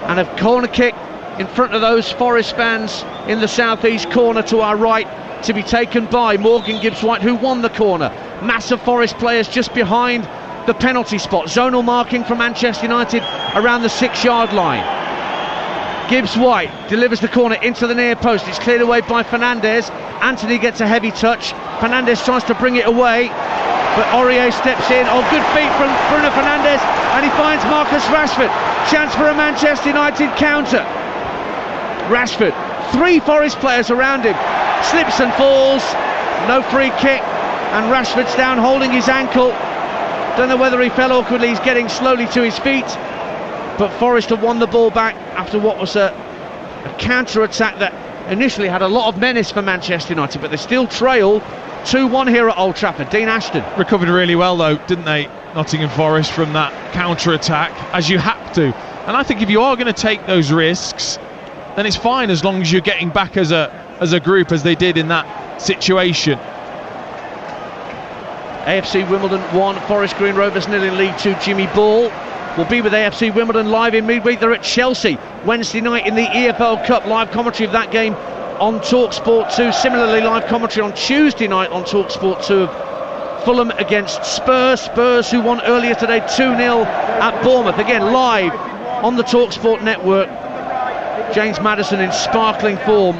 And a corner kick in front of those Forest fans in the southeast corner to our right, to be taken by Morgan Gibbs-White, who won the corner. Massive Forest players just behind the penalty spot. Zonal marking from Manchester United around the 6-yard line. Gibbs-White delivers the corner into the near post. It's cleared away by Fernandes. Anthony gets a heavy touch. Fernandes tries to bring it away, but Aurier steps in. Oh, good feet from Bruno Fernandes, and he finds Marcus Rashford. Chance for a Manchester United counter. Rashford, 3 Forest players around him. Slips and falls. No free kick, and Rashford's down holding his ankle. Don't know whether he fell awkwardly. He's getting slowly to his feet. But Forest have won the ball back after what was a counter-attack that initially had a lot of menace for Manchester United, but they still trail 2-1 here at Old Trafford. Dean Ashton. Recovered really well though, didn't they, Nottingham Forest, from that counter-attack, as you have to. And I think if you are going to take those risks, then it's fine as long as you're getting back as a group, as they did in that situation. AFC Wimbledon 1, Forest Green Rovers 0 in League 2. Jimmy Ball will be with AFC Wimbledon live in midweek. They're at Chelsea Wednesday night in the EFL Cup. Live commentary of that game on TalkSport 2. Similarly, live commentary on Tuesday night on TalkSport 2 of Fulham against Spurs. Spurs, who won earlier today 2-0 at Bournemouth. Again, live on the TalkSport network. James Maddison in sparkling form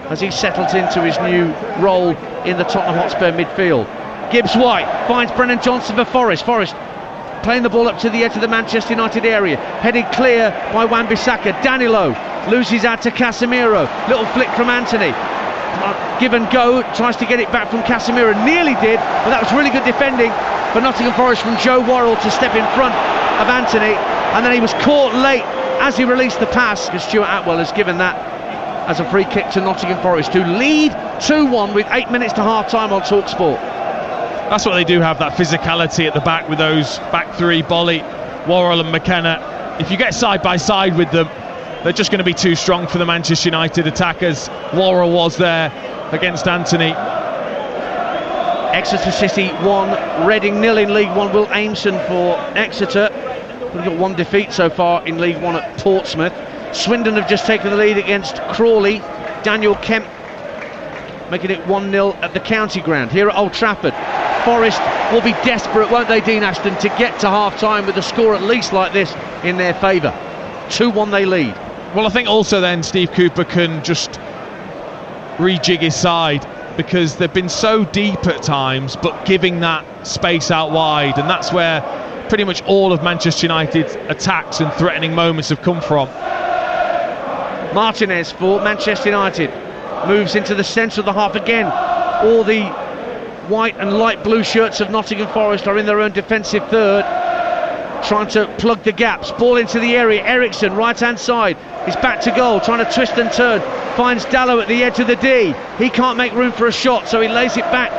as he settles into his new role in the Tottenham Hotspur midfield. Gibbs-White finds Brennan Johnson for Forest. Forest playing the ball up to the edge of the Manchester United area, headed clear by Wan-Bissaka. Danilo loses out to Casemiro. Little flick from Anthony. Give and go, tries to get it back from Casemiro. Nearly did, but that was really good defending for Nottingham Forest from Joe Worrell to step in front of Anthony. And then he was caught late as he released the pass, because Stuart Atwell has given that as a free kick to Nottingham Forest, to lead 2-1 with 8 minutes to half-time on TalkSport. That's what they do have, that physicality at the back with those back three, Bolly, Worrell and McKenna. If you get side by side with them, they're just going to be too strong for the Manchester United attackers. Worrell was there against Anthony. Exeter City 1, Reading 0 in League 1. Will Aimson for Exeter. We've got one defeat so far in League 1 at Portsmouth. Swindon have just taken the lead against Crawley. Daniel Kemp making it 1-0 at the county ground here at Old Trafford. Forest will be desperate, won't they, Dean Ashton, to get to half-time with a score at least like this in their favour. 2-1 they lead. Well, I think also then Steve Cooper can just rejig his side, because they've been so deep at times, but giving that space out wide, and that's where pretty much all of Manchester United's attacks and threatening moments have come from. Martinez for Manchester United moves into the centre of the half again. All the white and light blue shirts of Nottingham Forest are in their own defensive third, trying to plug the gaps. Ball into the area. Eriksson, right hand side, he's back to goal, trying to twist and turn, finds Dallow at the edge of the D. He can't make room for a shot, so he lays it back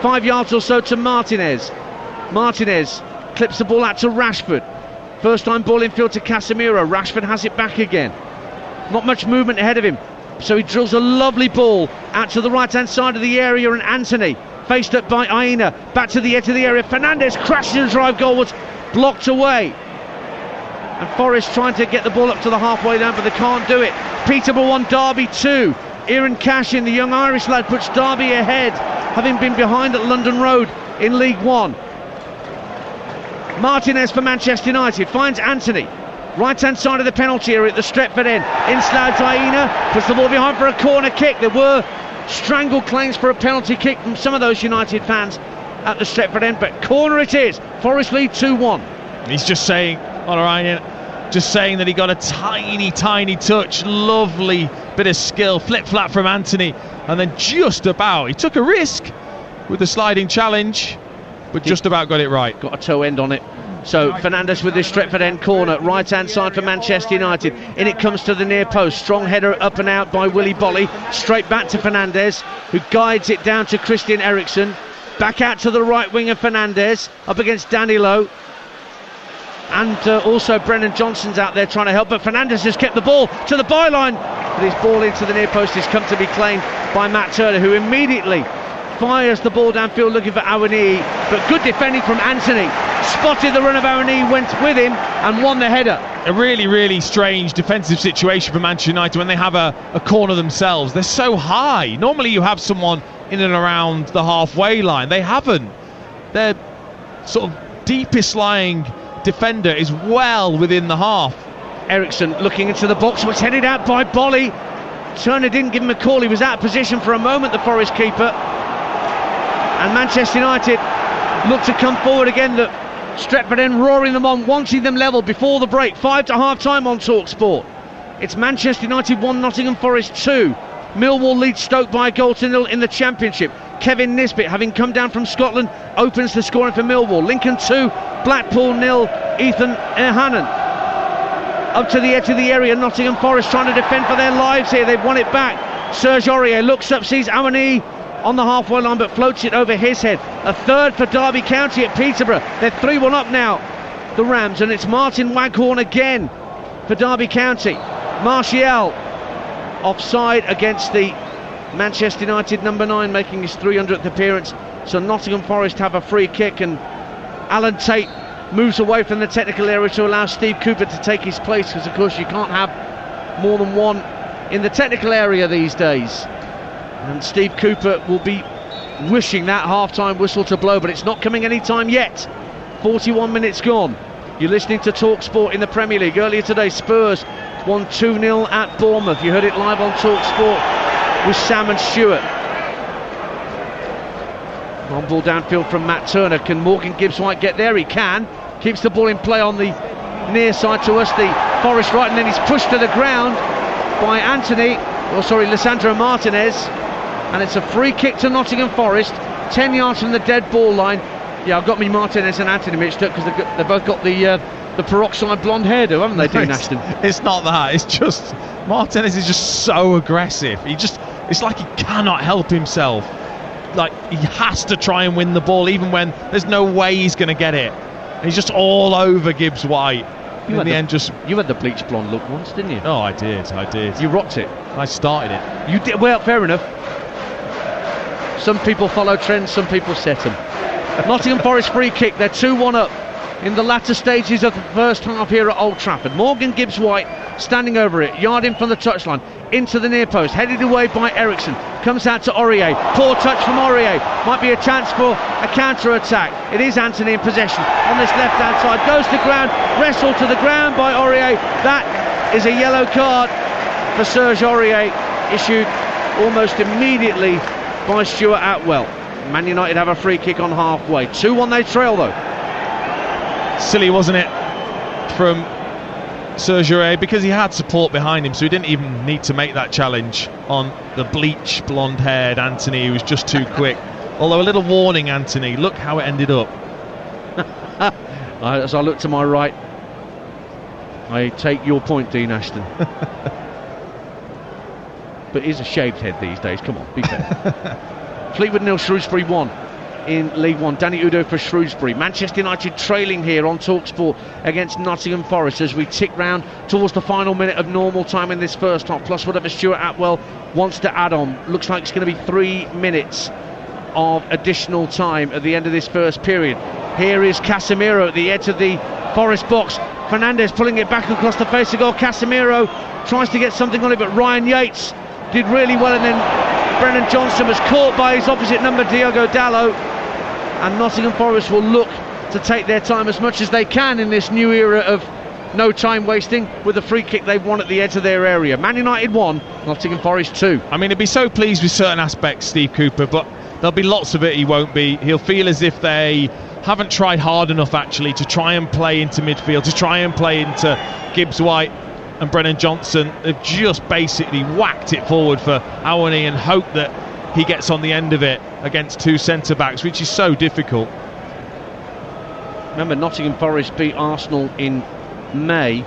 5 yards or so to Martinez. Martinez clips the ball out to Rashford. First time ball in field to Casemiro. Rashford has it back again. Not much movement ahead of him, so he drills a lovely ball out to the right hand side of the area, and Anthony faced up by Aina, back to the edge of the area. Fernandez crashes and drive goalwards, blocked away. And Forest trying to get the ball up to the halfway line, but they can't do it. Peterborough 1, Derby 2. Aaron Cashin, the young Irish lad, puts Derby ahead, having been behind at London Road in League 1. Martinez for Manchester United finds Anthony, right hand side of the penalty area at the Stretford end. In slides Aina, puts the ball behind for a corner kick. There were strangled claims for a penalty kick from some of those United fans at the Stretford end, but corner it is. Forest lead 2-1. He's just saying, just saying that he got a tiny touch. Lovely bit of skill, flip flat from Anthony, and then just about, he took a risk with the sliding challenge, but just about got it right. Got a toe end on it. So Fernandez with this Stretford end corner, right hand side for Manchester United. In it comes to the near post. Strong header up and out by Willy Bolly. Straight back to Fernandez, who guides it down to Christian Eriksen. Back out to the right wing of Fernandez, up against Danilo. And also Brennan Johnson's out there trying to help, but Fernandez has kept the ball to the byline. But his ball into the near post has come to be claimed by Matt Turner, who immediately fires the ball downfield looking for Awoniyi, but good defending from Anthony. Spotted the run of Awoniyi, went with him and won the header. A really strange defensive situation for Manchester United when they have a corner themselves. They're so high. Normally you have someone in and around the halfway line. They haven't. Their sort of deepest lying defender is well within the half. Eriksson looking into the box, was headed out by Bolly. Turner didn't give him a call. He was out of position for a moment, the Forest keeper. And Manchester United look to come forward again. The Stretford end roaring them on, wanting them level before the break. 5 to half time on TalkSport. It's Manchester United 1, Nottingham Forest 2. Millwall leads Stoke by a goal to nil in the Championship. Kevin Nisbet, having come down from Scotland, opens the scoring for Millwall. Lincoln 2, Blackpool 0. Ethan Erhanen up to the edge of the area. Nottingham Forest trying to defend for their lives here. They've won it back. Serge Aurier looks up, sees Awoniyi on the halfway line, but floats it over his head. A third for Derby County at Peterborough. They're 3-1 up now, the Rams, and it's Martin Waghorn again for Derby County. Martial offside against the Manchester United number 9, making his 300th appearance. So Nottingham Forest have a free kick, and Alan Tate moves away from the technical area to allow Steve Cooper to take his place, because of course you can't have more than one in the technical area these days. And Steve Cooper will be wishing that half-time whistle to blow, but it's not coming anytime yet. 41 minutes gone. You're listening to TalkSport in the Premier League. Earlier today, Spurs won 2-0 at Bournemouth. You heard it live on TalkSport with Sam and Stewart. Long ball downfield from Matt Turner. Can Morgan Gibbs-White get there? He can. Keeps the ball in play on the near side to us, the Forest right, and then he's pushed to the ground by Lisandro Martinez, and it's a free kick to Nottingham Forest, 10 yards from the dead ball line. Yeah, I've got me Martinez and Anthony mixed up because they've both got the peroxide blonde hairdo, haven't they, Dean Ashton? It's not that, it's just Martinez is just so aggressive. It's like he cannot help himself. Like, he has to try and win the ball even when there's no way he's going to get it. He's just all over Gibbs White. You had the bleach blonde look once, didn't you? Oh, I did. You rocked it. I started it. You did. Well, fair enough. Some people follow trends, some people set them. Nottingham Forest free kick. They're 2-1 up in the latter stages of the first half here at Old Trafford. Morgan Gibbs White standing over it, yard in from the touchline, into the near post, headed away by Ericsson, comes out to Aurier, poor touch from Aurier, might be a chance for a counter-attack. It is Anthony in possession on this left-hand side, goes to ground, wrestled to the ground by Aurier. That is a yellow card for Serge Aurier, issued almost immediately by Stuart Atwell. Man United have a free kick on halfway. 2-1 they trail though. Silly, wasn't it, from Serge Aurier, because he had support behind him, so he didn't even need to make that challenge on the bleach blonde-haired Anthony, who was just too quick. Although a little warning, Anthony, look how it ended up. As I look to my right, I take your point, Dean Ashton. But he's a shaved head these days, come on, be fair. Fleetwood 0, Shrewsbury 1 in League One. Danny Udo for Shrewsbury. Manchester United trailing here on TalkSport against Nottingham Forest as we tick round towards the final minute of normal time in this first half, plus whatever Stuart Atwell wants to add on. Looks like it's going to be 3 minutes of additional time at the end of this first period. Here is Casemiro at the edge of the Forest box. Fernandes pulling it back across the face of goal. Casemiro tries to get something on it, but Ryan Yates did really well, and then Brennan Johnson was caught by his opposite number, Diogo Dalot, and Nottingham Forest will look to take their time as much as they can in this new era of no time wasting with the free kick they've won at the edge of their area. Man United 1, Nottingham Forest 2. I mean, he'd be so pleased with certain aspects, Steve Cooper, but there'll be lots of it he won't be. He'll feel as if they haven't tried hard enough actually to try and play into midfield, to try and play into Gibbs White and Brennan Johnson. They've just basically whacked it forward for Awani and hope that he gets on the end of it against two centre-backs, which is so difficult. Remember, Nottingham Forest beat Arsenal in May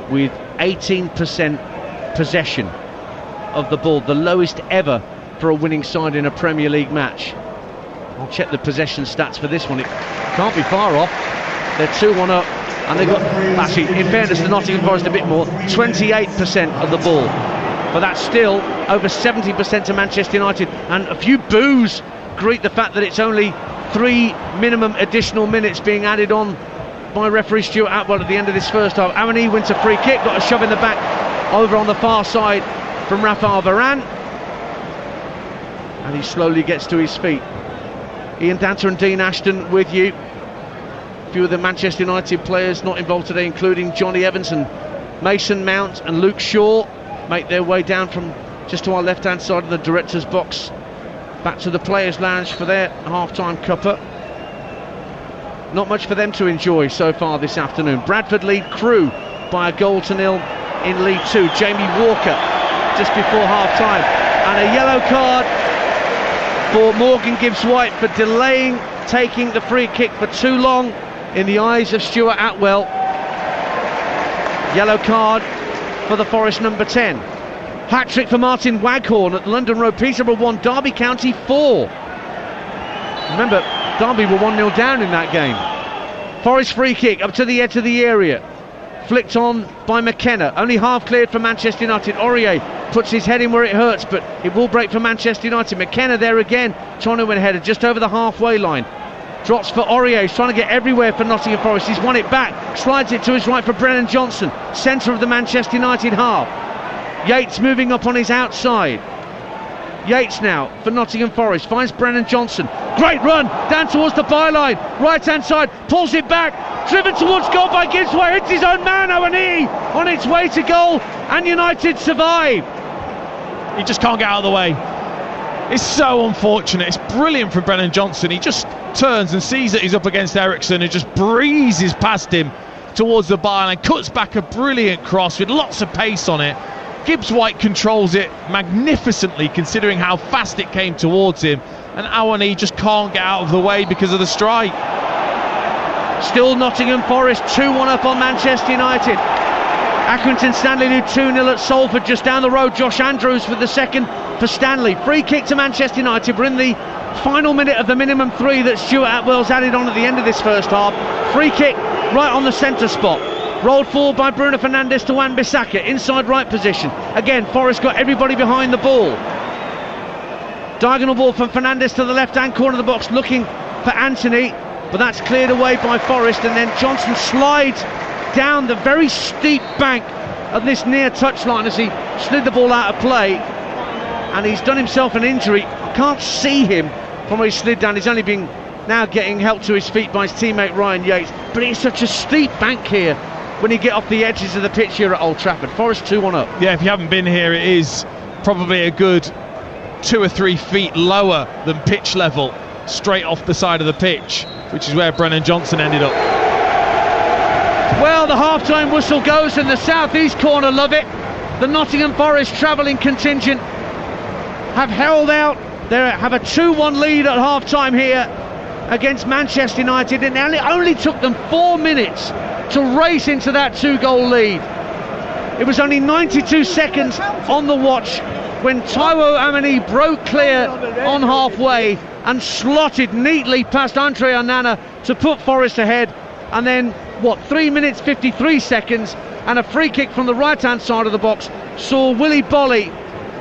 with 18% possession of the ball, the lowest ever for a winning side in a Premier League match. I'll check the possession stats for this one. It can't be far off. They're 2-1 up, and they've got, actually, in fairness to Nottingham Forest a bit more, 28% of the ball. But that's still over 70% to Manchester United, and a few boos greet the fact that it's only 3 minimum additional minutes being added on by referee Stuart Atwell at the end of this first half. Awani wins a free kick, got a shove in the back over on the far side from Rafael Varane, and he slowly gets to his feet. Ian Danter and Dean Ashton with you. A few of the Manchester United players not involved today, including Johnny Evans and Mason Mount and Luke Shaw, make their way down from just to our left hand side of the director's box back to the players lounge for their half-time cuppa. Not much for them to enjoy so far this afternoon. Bradford lead Crewe by 1-0 in League 2. Jamie Walker just before half-time, and a yellow card for Morgan Gibbs White for delaying taking the free kick for too long in the eyes of Stuart Atwell. Yellow card for the Forest number 10. Hat-trick for Martin Waghorn at the London Road. Peterborough 1, Derby County 4. Remember, Derby were 1-0 down in that game. Forest free kick up to the edge of the area, flicked on by McKenna, only half cleared for Manchester United. Aurier puts his head in where it hurts, but it will break for Manchester United. McKenna there again, trying to win a header just over the halfway line. Drops for Aurier, he's trying to get everywhere for Nottingham Forest. He's won it back, slides it to his right for Brennan Johnson, centre of the Manchester United half. Yates moving up on his outside. Yates now for Nottingham Forest, finds Brennan Johnson. Great run down towards the byline, right hand side, pulls it back, driven towards goal by Gibbs White, hits his own man, Awani, on its way to goal, and United survive. He just can't get out of the way. It's so unfortunate. It's brilliant from Brennan Johnson. He just turns and sees that he's up against Ericsson and just breezes past him towards the byline, cuts back a brilliant cross with lots of pace on it. Gibbs White controls it magnificently considering how fast it came towards him, and Awani just can't get out of the way because of the strike. Still Nottingham Forest 2-1 up on Manchester United. Accrington Stanley do 2-0 at Salford just down the road. Josh Andrews with the second for Stanley. Free kick to Manchester United. We're in the final minute of the minimum 3 that Stuart Atwell's added on at the end of this first half. Free kick right on the centre spot. Rolled forward by Bruno Fernandes to Wan-Bissaka, inside right position. Again, Forest got everybody behind the ball. Diagonal ball from Fernandes to the left-hand corner of the box, looking for Anthony, but that's cleared away by Forest, and then Johnson slides down the very steep bank of this near touchline as he slid the ball out of play, and he's done himself an injury. I can't see him from where he slid down. He's only been now getting helped to his feet by his teammate Ryan Yates, but it's such a steep bank here when you get off the edges of the pitch here at Old Trafford. Forest 2-1 up. Yeah, if you haven't been here, it is probably a good 2 or 3 feet lower than pitch level, straight off the side of the pitch, which is where Brennan Johnson ended up. Well, the half-time whistle goes and the southeast corner love it. The Nottingham Forest travelling contingent have held out. They have a 2-1 lead at half-time here against Manchester United, and it only took them 4 minutes to race into that 2-goal lead. It was only 92 seconds on the watch when Taiwo Awani broke clear on halfway and slotted neatly past Andre Onana to put Forest ahead, and then 3 minutes 53 seconds and a free kick from the right hand side of the box saw Willy Bolly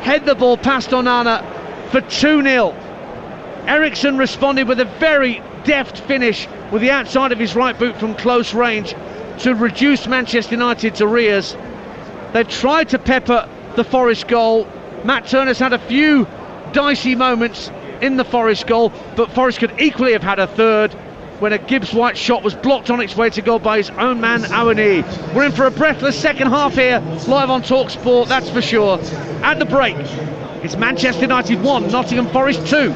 head the ball past Onana for 2-0. Eriksson responded with a very deft finish with the outside of his right boot from close range to reduce Manchester United's arrears. They've tried to pepper the Forest goal. Matt Turner's had a few dicey moments in the Forest goal, but Forest could equally have had a third when a Gibbs White shot was blocked on its way to goal by his own man Awani. We're in for a breathless second half here, live on TalkSport, that's for sure. At the break, it's Manchester United 1, Nottingham Forest 2.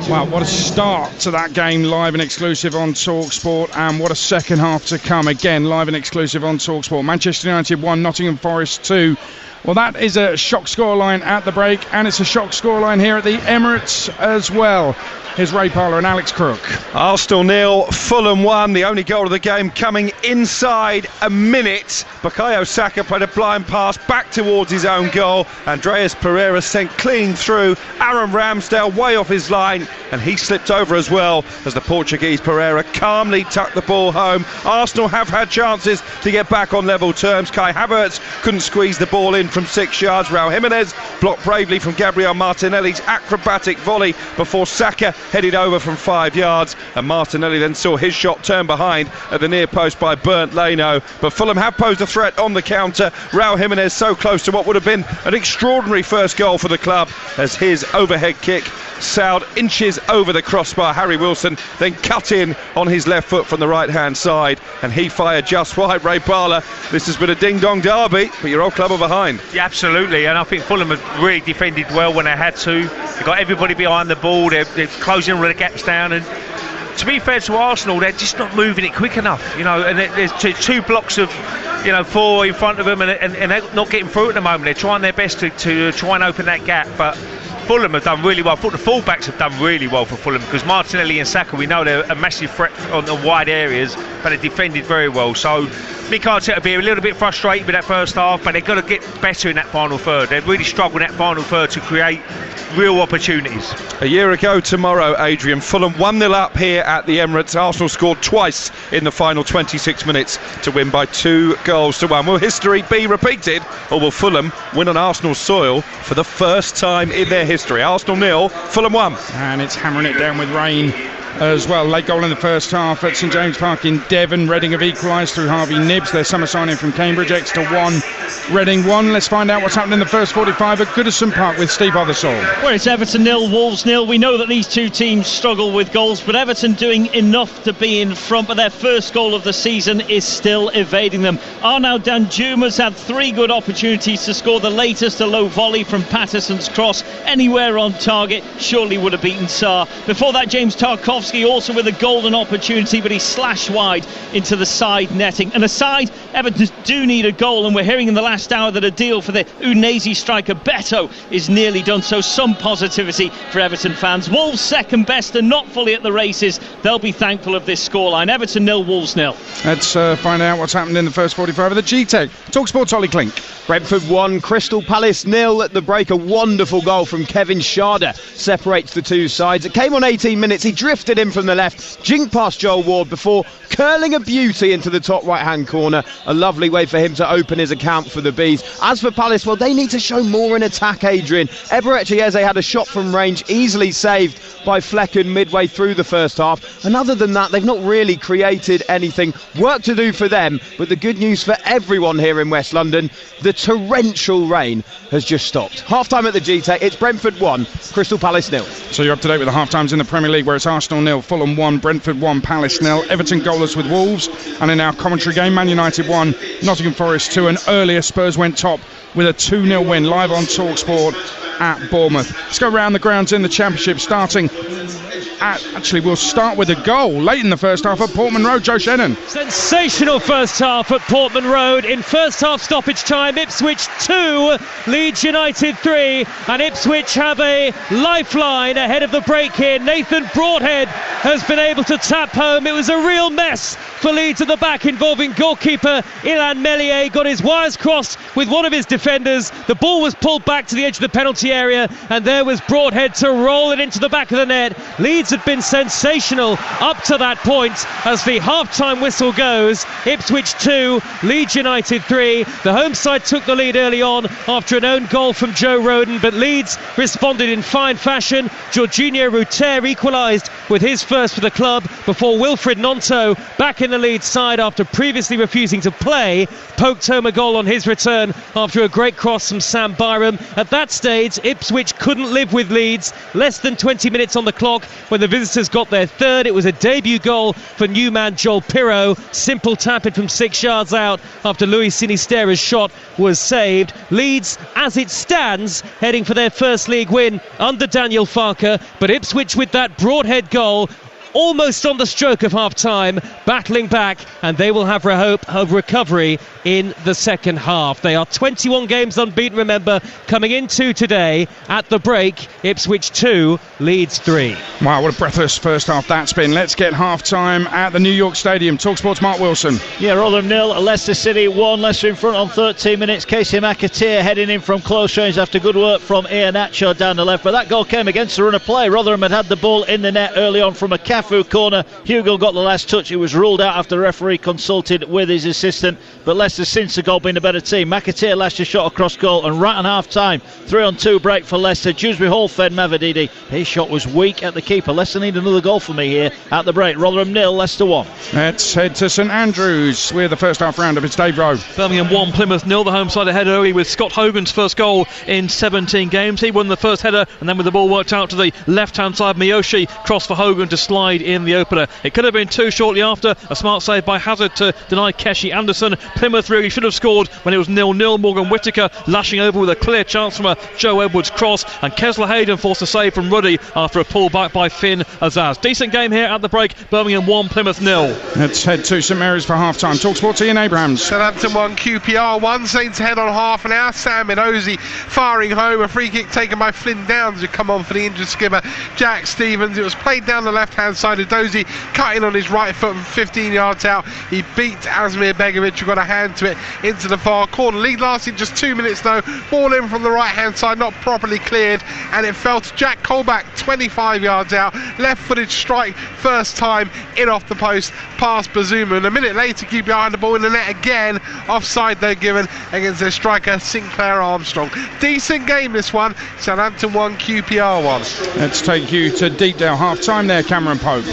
Wow, what a start to that game, live and exclusive on TalkSport, and what a second half to come, again live and exclusive on TalkSport. Manchester United 1, Nottingham Forest 2. Well, that is a shock scoreline at the break, and it's a shock scoreline here at the Emirates as well. Here's Ray Parlour and Alex Crook. Arsenal 0, Fulham 1. The only goal of the game coming inside a minute. Bukayo Saka played a blind pass back towards his own goal. Andreas Pereira sent clean through. Aaron Ramsdale way off his line, and he slipped over as well as the Portuguese Pereira calmly tucked the ball home. Arsenal have had chances to get back on level terms. Kai Havertz couldn't squeeze the ball in from 6 yards. Raul Jimenez blocked bravely from Gabriel Martinelli's acrobatic volley before Saka headed over from 5 yards, and Martinelli then saw his shot turn behind at the near post by Bernd Leno. But Fulham have posed a threat on the counter. Raul Jimenez so close to what would have been an extraordinary first goal for the club as his overhead kick sailed inches over the crossbar. Harry Wilson then cut in on his left foot from the right hand side, and he fired just wide. Ray Parlour, this has been a ding-dong derby, but your old club are behind. Yeah, absolutely, and I think Fulham have really defended well when they had to. They've got everybody behind the ball, they're closing all the gaps down, and to be fair to Arsenal, they're just not moving it quick enough, and there's two blocks of 4 in front of them, and they're not getting through at the moment. They're trying their best to try and open that gap, but Fulham have done really well. I thought the fullbacks have done really well for Fulham, because Martinelli and Saka, we know they're a massive threat on the wide areas, but they defended very well. So Mikel Arteta will be a little bit frustrated with that first half, but they've got to get better in that final third. They've really struggled in that final third to create real opportunities. A year ago tomorrow, Adrian, Fulham 1-0 up here at the Emirates. Arsenal scored twice in the final 26 minutes to win by 2-1. Will history be repeated, or will Fulham win on Arsenal's soil for the first time in their history? Arsenal 0, Fulham 1. And it's hammering it down with rain as well. Late goal in the first half at St James Park in Devon. Reading have equalised through Harvey Nibbs, their summer signing from Cambridge. Exeter 1, Reading 1. Let's find out what's happened in the first 45 at Goodison Park with Steve Othersall. Well, it's Everton 0, Wolves 0. We know that these two teams struggle with goals, but Everton doing enough to be in front, but their first goal of the season is still evading them. Arnaud Danjuma's had 3 good opportunities to score, the latest a low volley from Patterson's cross, anywhere on target, surely would have beaten Sarr. Before that, James Tarkov Mufc also with a golden opportunity, but he slashed wide into the side netting. And aside, Everton do need a goal, and we're hearing in the last hour that a deal for the Udinese striker Beto is nearly done, so some positivity for Everton fans. Wolves second best and not fully at the races. They'll be thankful of this scoreline. Everton 0, Wolves 0. Let's find out what's happened in the first 45 of the G-Tech. TalkSport's Ollie Klink. Brentford 1, Crystal Palace 0 at the break. A wonderful goal from Kevin Schade separates the two sides. It came on 18 minutes. He drifted in from the left, jinked past Joel Ward before curling a beauty into the top right-hand corner. A lovely way for him to open his account for the Bees. As for Palace, well, they need to show more in attack, Adrian. Eberechi Eze had a shot from range, easily saved by Flecken midway through the first half. And other than that, they've not really created anything. Work to do for them, but the good news for everyone here in West London, the torrential rain has just stopped. Half-time at the G-Tech, it's Brentford 1, Crystal Palace 0. So you're up to date with the half-times in the Premier League, where it's Arsenal 0, Fulham 1, Brentford 1, Palace 0, Everton goalless with Wolves. And in our commentary game, Man United 1, Nottingham Forest 2, and earlier Spurs went top with a 2-0 win live on TalkSport at Bournemouth. Let's go round the grounds in the Championship, starting at, actually we'll start with a goal late in the first half at Portman Road. Joe Shannon. Sensational first half at Portman Road. In first half stoppage time, Ipswich 2, Leeds United 3, and Ipswich have a lifeline ahead of the break here. Nathan Broadhead has been able to tap home. It was a real mess for Leeds at the back, involving goalkeeper Ilan Meslier. Got his wires crossed with one of his defenders. The ball was pulled back to the edge of the penalty area, and there was Broadhead to roll it into the back of the net. Leeds had been sensational up to that point. As the half-time whistle goes, Ipswich 2, Leeds United 3. The home side took the lead early on after an own goal from Joe Rodon, but Leeds responded in fine fashion. Jorginho Ruter equalised with his first for the club before Wilfred Gnonto, back in the Leeds side after previously refusing to play, poked home a goal on his return after a great cross from Sam Byram. At that stage, Ipswich couldn't live with Leeds. Less than 20 minutes on the clock when the visitors got their third. It was a debut goal for new man Joel Pirro. Simple tap-in from 6 yards out after Luis Sinistera's shot was saved. Leeds, as it stands, heading for their first league win under Daniel Farke, but Ipswich with that Broadhead goal almost on the stroke of half-time, battling back, and they will have hope of recovery in the second half. They are 21 games unbeaten, remember, coming into today. At the break, Ipswich 2, Leeds 3. Wow, what a breathless first half that's been. Let's get half-time at the New York Stadium. TalkSport's Mark Wilson. Yeah, Rotherham 0, Leicester City 1. Leicester in front on 13 minutes. Casey McAteer heading in from close range after good work from Iheanacho down the left, but that goal came against the run of play. Rotherham had the ball in the net early on from a Cafu corner. Hugo got the last touch. It was ruled out after the referee consulted with his assistant, but Leicester since the goal been a better team. McAteer lashed a shot across goal, and right on half-time, 3-on-2 break for Leicester. Dewsbury Hall fed Mavadidi. His shot was weak at the keeper. Leicester need another goal for me here at the break. Rotherham 0, Leicester 1. Let's head to St Andrews. We're the first half round of it's Dave Rowe. Birmingham 1, Plymouth 0. The home side ahead early with Scott Hogan's first goal in 17 games. He won the first header, and then with the ball worked out to the left-hand side, Miyoshi crossed for Hogan to slide in the opener. It could have been 2 shortly after. A smart save by Hazard to deny Keshi Anderson. Plymouth really should have scored when it was 0-0. Morgan Whittaker lashing over with a clear chance from a Joe Edwards cross, and Kesler Hayden forced a save from Ruddy after a pull back by Finn Azaz. Decent game here at the break. Birmingham 1, Plymouth 0. Let's head to St Mary's for half-time. TalkSport's Ian Abrahams. Southampton 1, QPR 1. Saints ahead on half an hour. Sam Inozie firing home. A free kick taken by Flynn Downs, who come on for the injured skipper Jack Stevens. It was played down the left-hand side. Edozie cutting on his right foot from 15 yards out. He beat Asmir Begovic, who got a hand to it into the far corner. Lead lasted just 2 minutes though. Ball in from the right-hand side, not properly cleared, and it fell to Jack Colback, 25 yards out. Left-footed strike, first time in off the post, past Bazuma. And a minute later, QPR had the ball in the net again. Offside though given against their striker Sinclair Armstrong. Decent game this one. Southampton 1, QPR 1. Let's take you to Deepdale half-time there, Cameron Pope.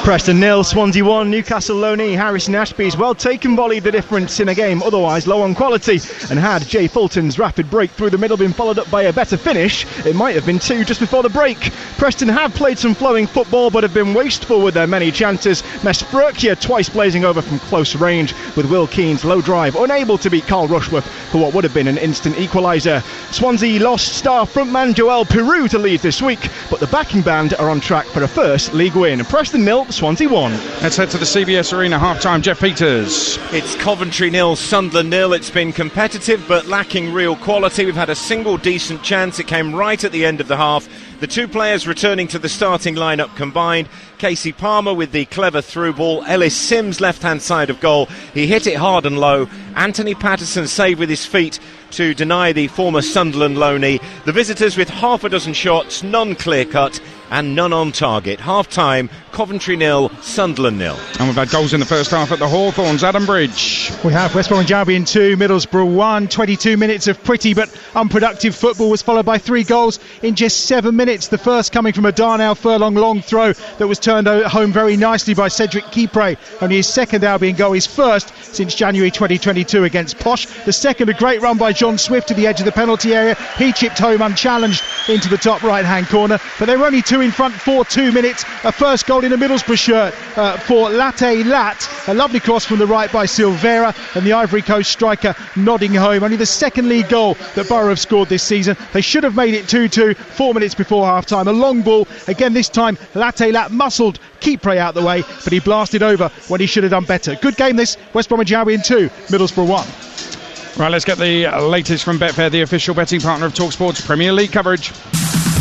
Preston 0, Swansea 1, Newcastle loney. Harrison Ashby's well taken volley the difference in a game otherwise low on quality, and had Jay Fulton's rapid break through the middle been followed up by a better finish, it might have been 2 just before the break. Preston have played some flowing football but have been wasteful with their many chances. Mesperkia twice blazing over from close range, with Will Keane's low drive unable to beat Carl Rushworth for what would have been an instant equaliser. Swansea lost star frontman Joel Peru to leave this week, but the backing band are on track for a first league win. Preston 0, Swansea 1. Let's head to the CBS Arena half-time. Jeff Peters. It's Coventry 0, Sunderland 0. It's been competitive but lacking real quality. We've had a single decent chance. It came right at the end of the half. The two players returning to the starting lineup combined. Casey Palmer with the clever through ball. Ellis Sims left-hand side of goal. He hit it hard and low. Anthony Patterson saved with his feet to deny the former Sunderland loanee. The visitors with half a dozen shots, none clear-cut and none on target. Half-time, Coventry 0, Sunderland 0. And we've had goals in the first half at the Hawthorns. Adam Bridge. We have West Bromwich Albion 2, Middlesbrough 1. 22 minutes of pretty but unproductive football was followed by 3 goals in just 7 minutes. The first coming from a Darnell Furlong long throw that was turned home very nicely by Cedric Kipre. Only his second Albion goal, his first since January 2022 against Posh. The second, a great run by John Swift to the edge of the penalty area. He chipped home unchallenged into the top right-hand corner. But they were only 2 in front for 2 minutes. A first goal in a Middlesbrough shirt for Latte Lat. A lovely cross from the right by Silvera, and the Ivory Coast striker nodding home. Only the second league goal that Borough have scored this season. They should have made it 2-2 4 minutes before half-time. A long ball. Again, this time Latte Lat muscled Kipre out the way, but he blasted over when he should have done better. Good game this. West Bromwich Albion 2, Middlesbrough 1. Right, let's get the latest from Betfair, the official betting partner of TalkSport's Premier League coverage.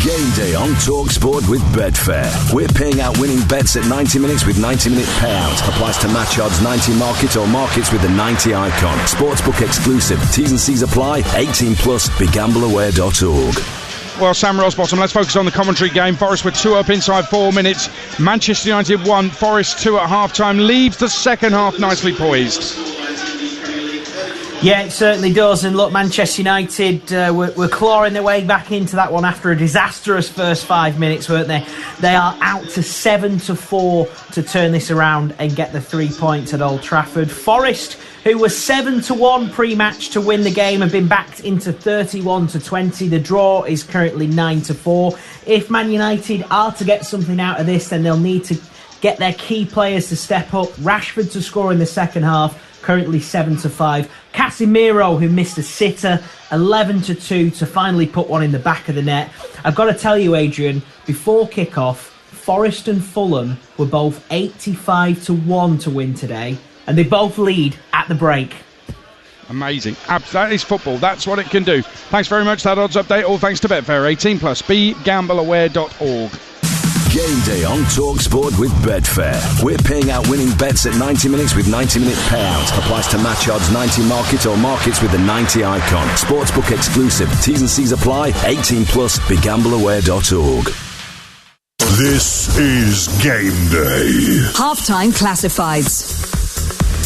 Game day on TalkSport with Betfair. We're paying out winning bets at 90 minutes with 90-minute payout. Applies to match odds 90 market or markets with the 90 icon. Sportsbook exclusive. T's and C's apply. 18 plus. BeGambleAware.org. Well, Sam Rosbottom, let's focus on the Coventry game. Forest were 2 up inside 4 minutes. Manchester United 1, Forest 2 at half-time. Leaves the second half nicely poised. Yeah, it certainly does. And look, Manchester United were clawing their way back into that one after a disastrous first 5 minutes, weren't they? They are out to 7-4 to turn this around and get the 3 points at Old Trafford. Forest, who were 7-1 pre-match to win the game, have been backed into 31-20. The draw is currently 9-4. If Man United are to get something out of this, then they'll need to get their key players to step up. Rashford to score in the second half, currently 7-5. Casemiro, who missed a sitter, 11-2 to finally put one in the back of the net. I've got to tell you, Adrian, before kick-off, Forest and Fulham were both 85-1 to win today, and they both lead at the break. Amazing. That is football. That's what it can do. Thanks very much for that odds update. All thanks to Betfair. 18 plus. BeGambleAware.org. Game day on TalkSport with Betfair. We're paying out winning bets at 90 minutes with 90-minute payout. Applies to match odds 90 market or markets with the 90 icon. Sportsbook exclusive. T's and C's apply. 18 plus. BeGambleAware.org. This is Game Day. Half-time classifieds.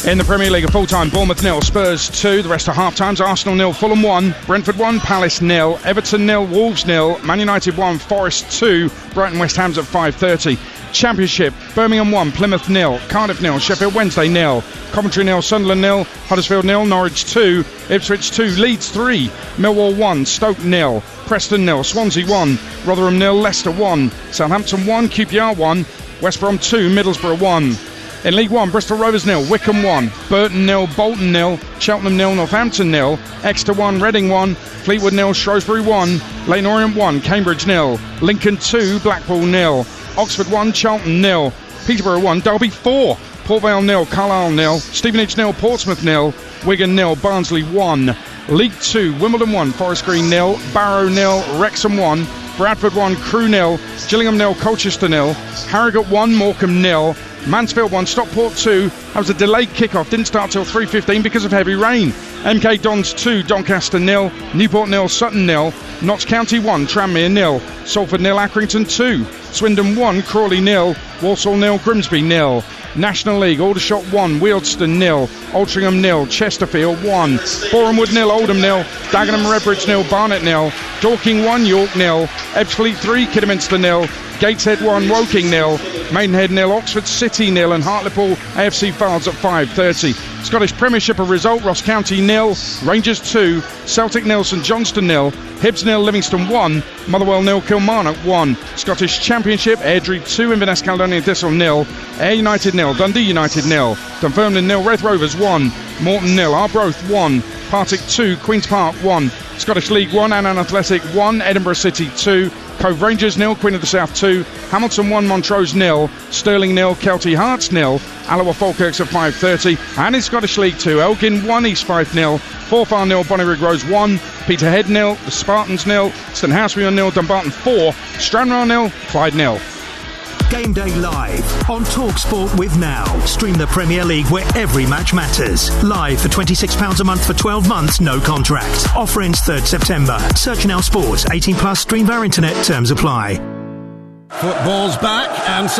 In the Premier League, a full-time Bournemouth 0, Spurs 2. The rest are half-times. Arsenal 0, Fulham 1, Brentford 1, Palace 0, Everton 0, Wolves 0, Man United 1, Forest 2, Brighton West Ham's at 5:30. Championship, Birmingham 1, Plymouth 0, Cardiff 0, Sheffield Wednesday 0, Coventry 0, Sunderland 0, Huddersfield 0, Norwich 2, Ipswich 2, Leeds 3, Millwall 1, Stoke 0, Preston 0, Swansea 1, Rotherham 0, Leicester 1, Southampton 1, QPR 1, West Brom 2, Middlesbrough 1. In League 1, Bristol Rovers 0, Wycombe 1, Burton 0, Bolton 0, Cheltenham 0, Northampton 0, Exeter 1, Reading 1, Fleetwood 0, Shrewsbury 1, Leyton Orient 1, Cambridge 0, Lincoln 2, Blackpool 0, Oxford 1, Charlton 0, Peterborough 1, Derby 4, Port Vale 0, Carlisle 0, Stevenage 0, Portsmouth 0, Wigan 0, Barnsley 1, League 2, Wimbledon 1, Forest Green 0, Barrow 0, Wrexham 1, Bradford 1, Crewe 0, Gillingham 0, Colchester 0, Harrogate 1, Morecambe 0, Mansfield 1, Stockport 2. That was a delayed kick-off, didn't start till 3:15 because of heavy rain. MK Dons 2, Doncaster 0, Newport 0, Sutton 0, Notts County 1, Tranmere 0, Salford 0, Accrington 2, Swindon 1, Crawley 0, Walsall 0, Grimsby 0. National League, Aldershot 1, Wealdstone 0, Altrincham 0, Chesterfield 1, Borehamwood 0, Oldham 0, Dagenham Redbridge 0, Barnet 0, Dorking 1, York 0, Ebbsfleet 3, Kidderminster 0, Gateshead 1, Woking 0, Maidenhead 0, Oxford City 0 and Hartlepool AFC Files at 5:30. Scottish Premiership a result, Ross County 0, Rangers 2, Celtic 0, St Johnstone 0, Hibs 0, Livingston 1, Motherwell 0, Kilmarnock 1. Scottish Championship, Airdrie 2, Inverness Caledonian Thistle 0, Ayr United 0, Dundee United 0, Dunfermline 0, Raith Rovers 1, Morton 0, Arbroath 1, Partick 2, Queen's Park 1, Scottish League 1, Annan Athletic 1, Edinburgh City 2, Cove Rangers 0, Queen of the South 2, Hamilton 1, Montrose 0, Stirling 0, Kelty Hearts 0, Alloa Falkirks at 5:30, and in Scottish League 2, Elgin 1, East Fife 0, Forfar 0, Bonnyrigg Rose 1, Peterhead 0, the Spartans 0, St Housemuir 0, Dumbarton 4, Stranraer 0, Clyde 0. Game Day Live on TalkSport with Now. Stream the Premier League where every match matters. Live for £26 a month for 12 months, no contract. Offer ends 3rd September. Search Now Sports. 18 plus. Stream via internet. Terms apply. Football's back and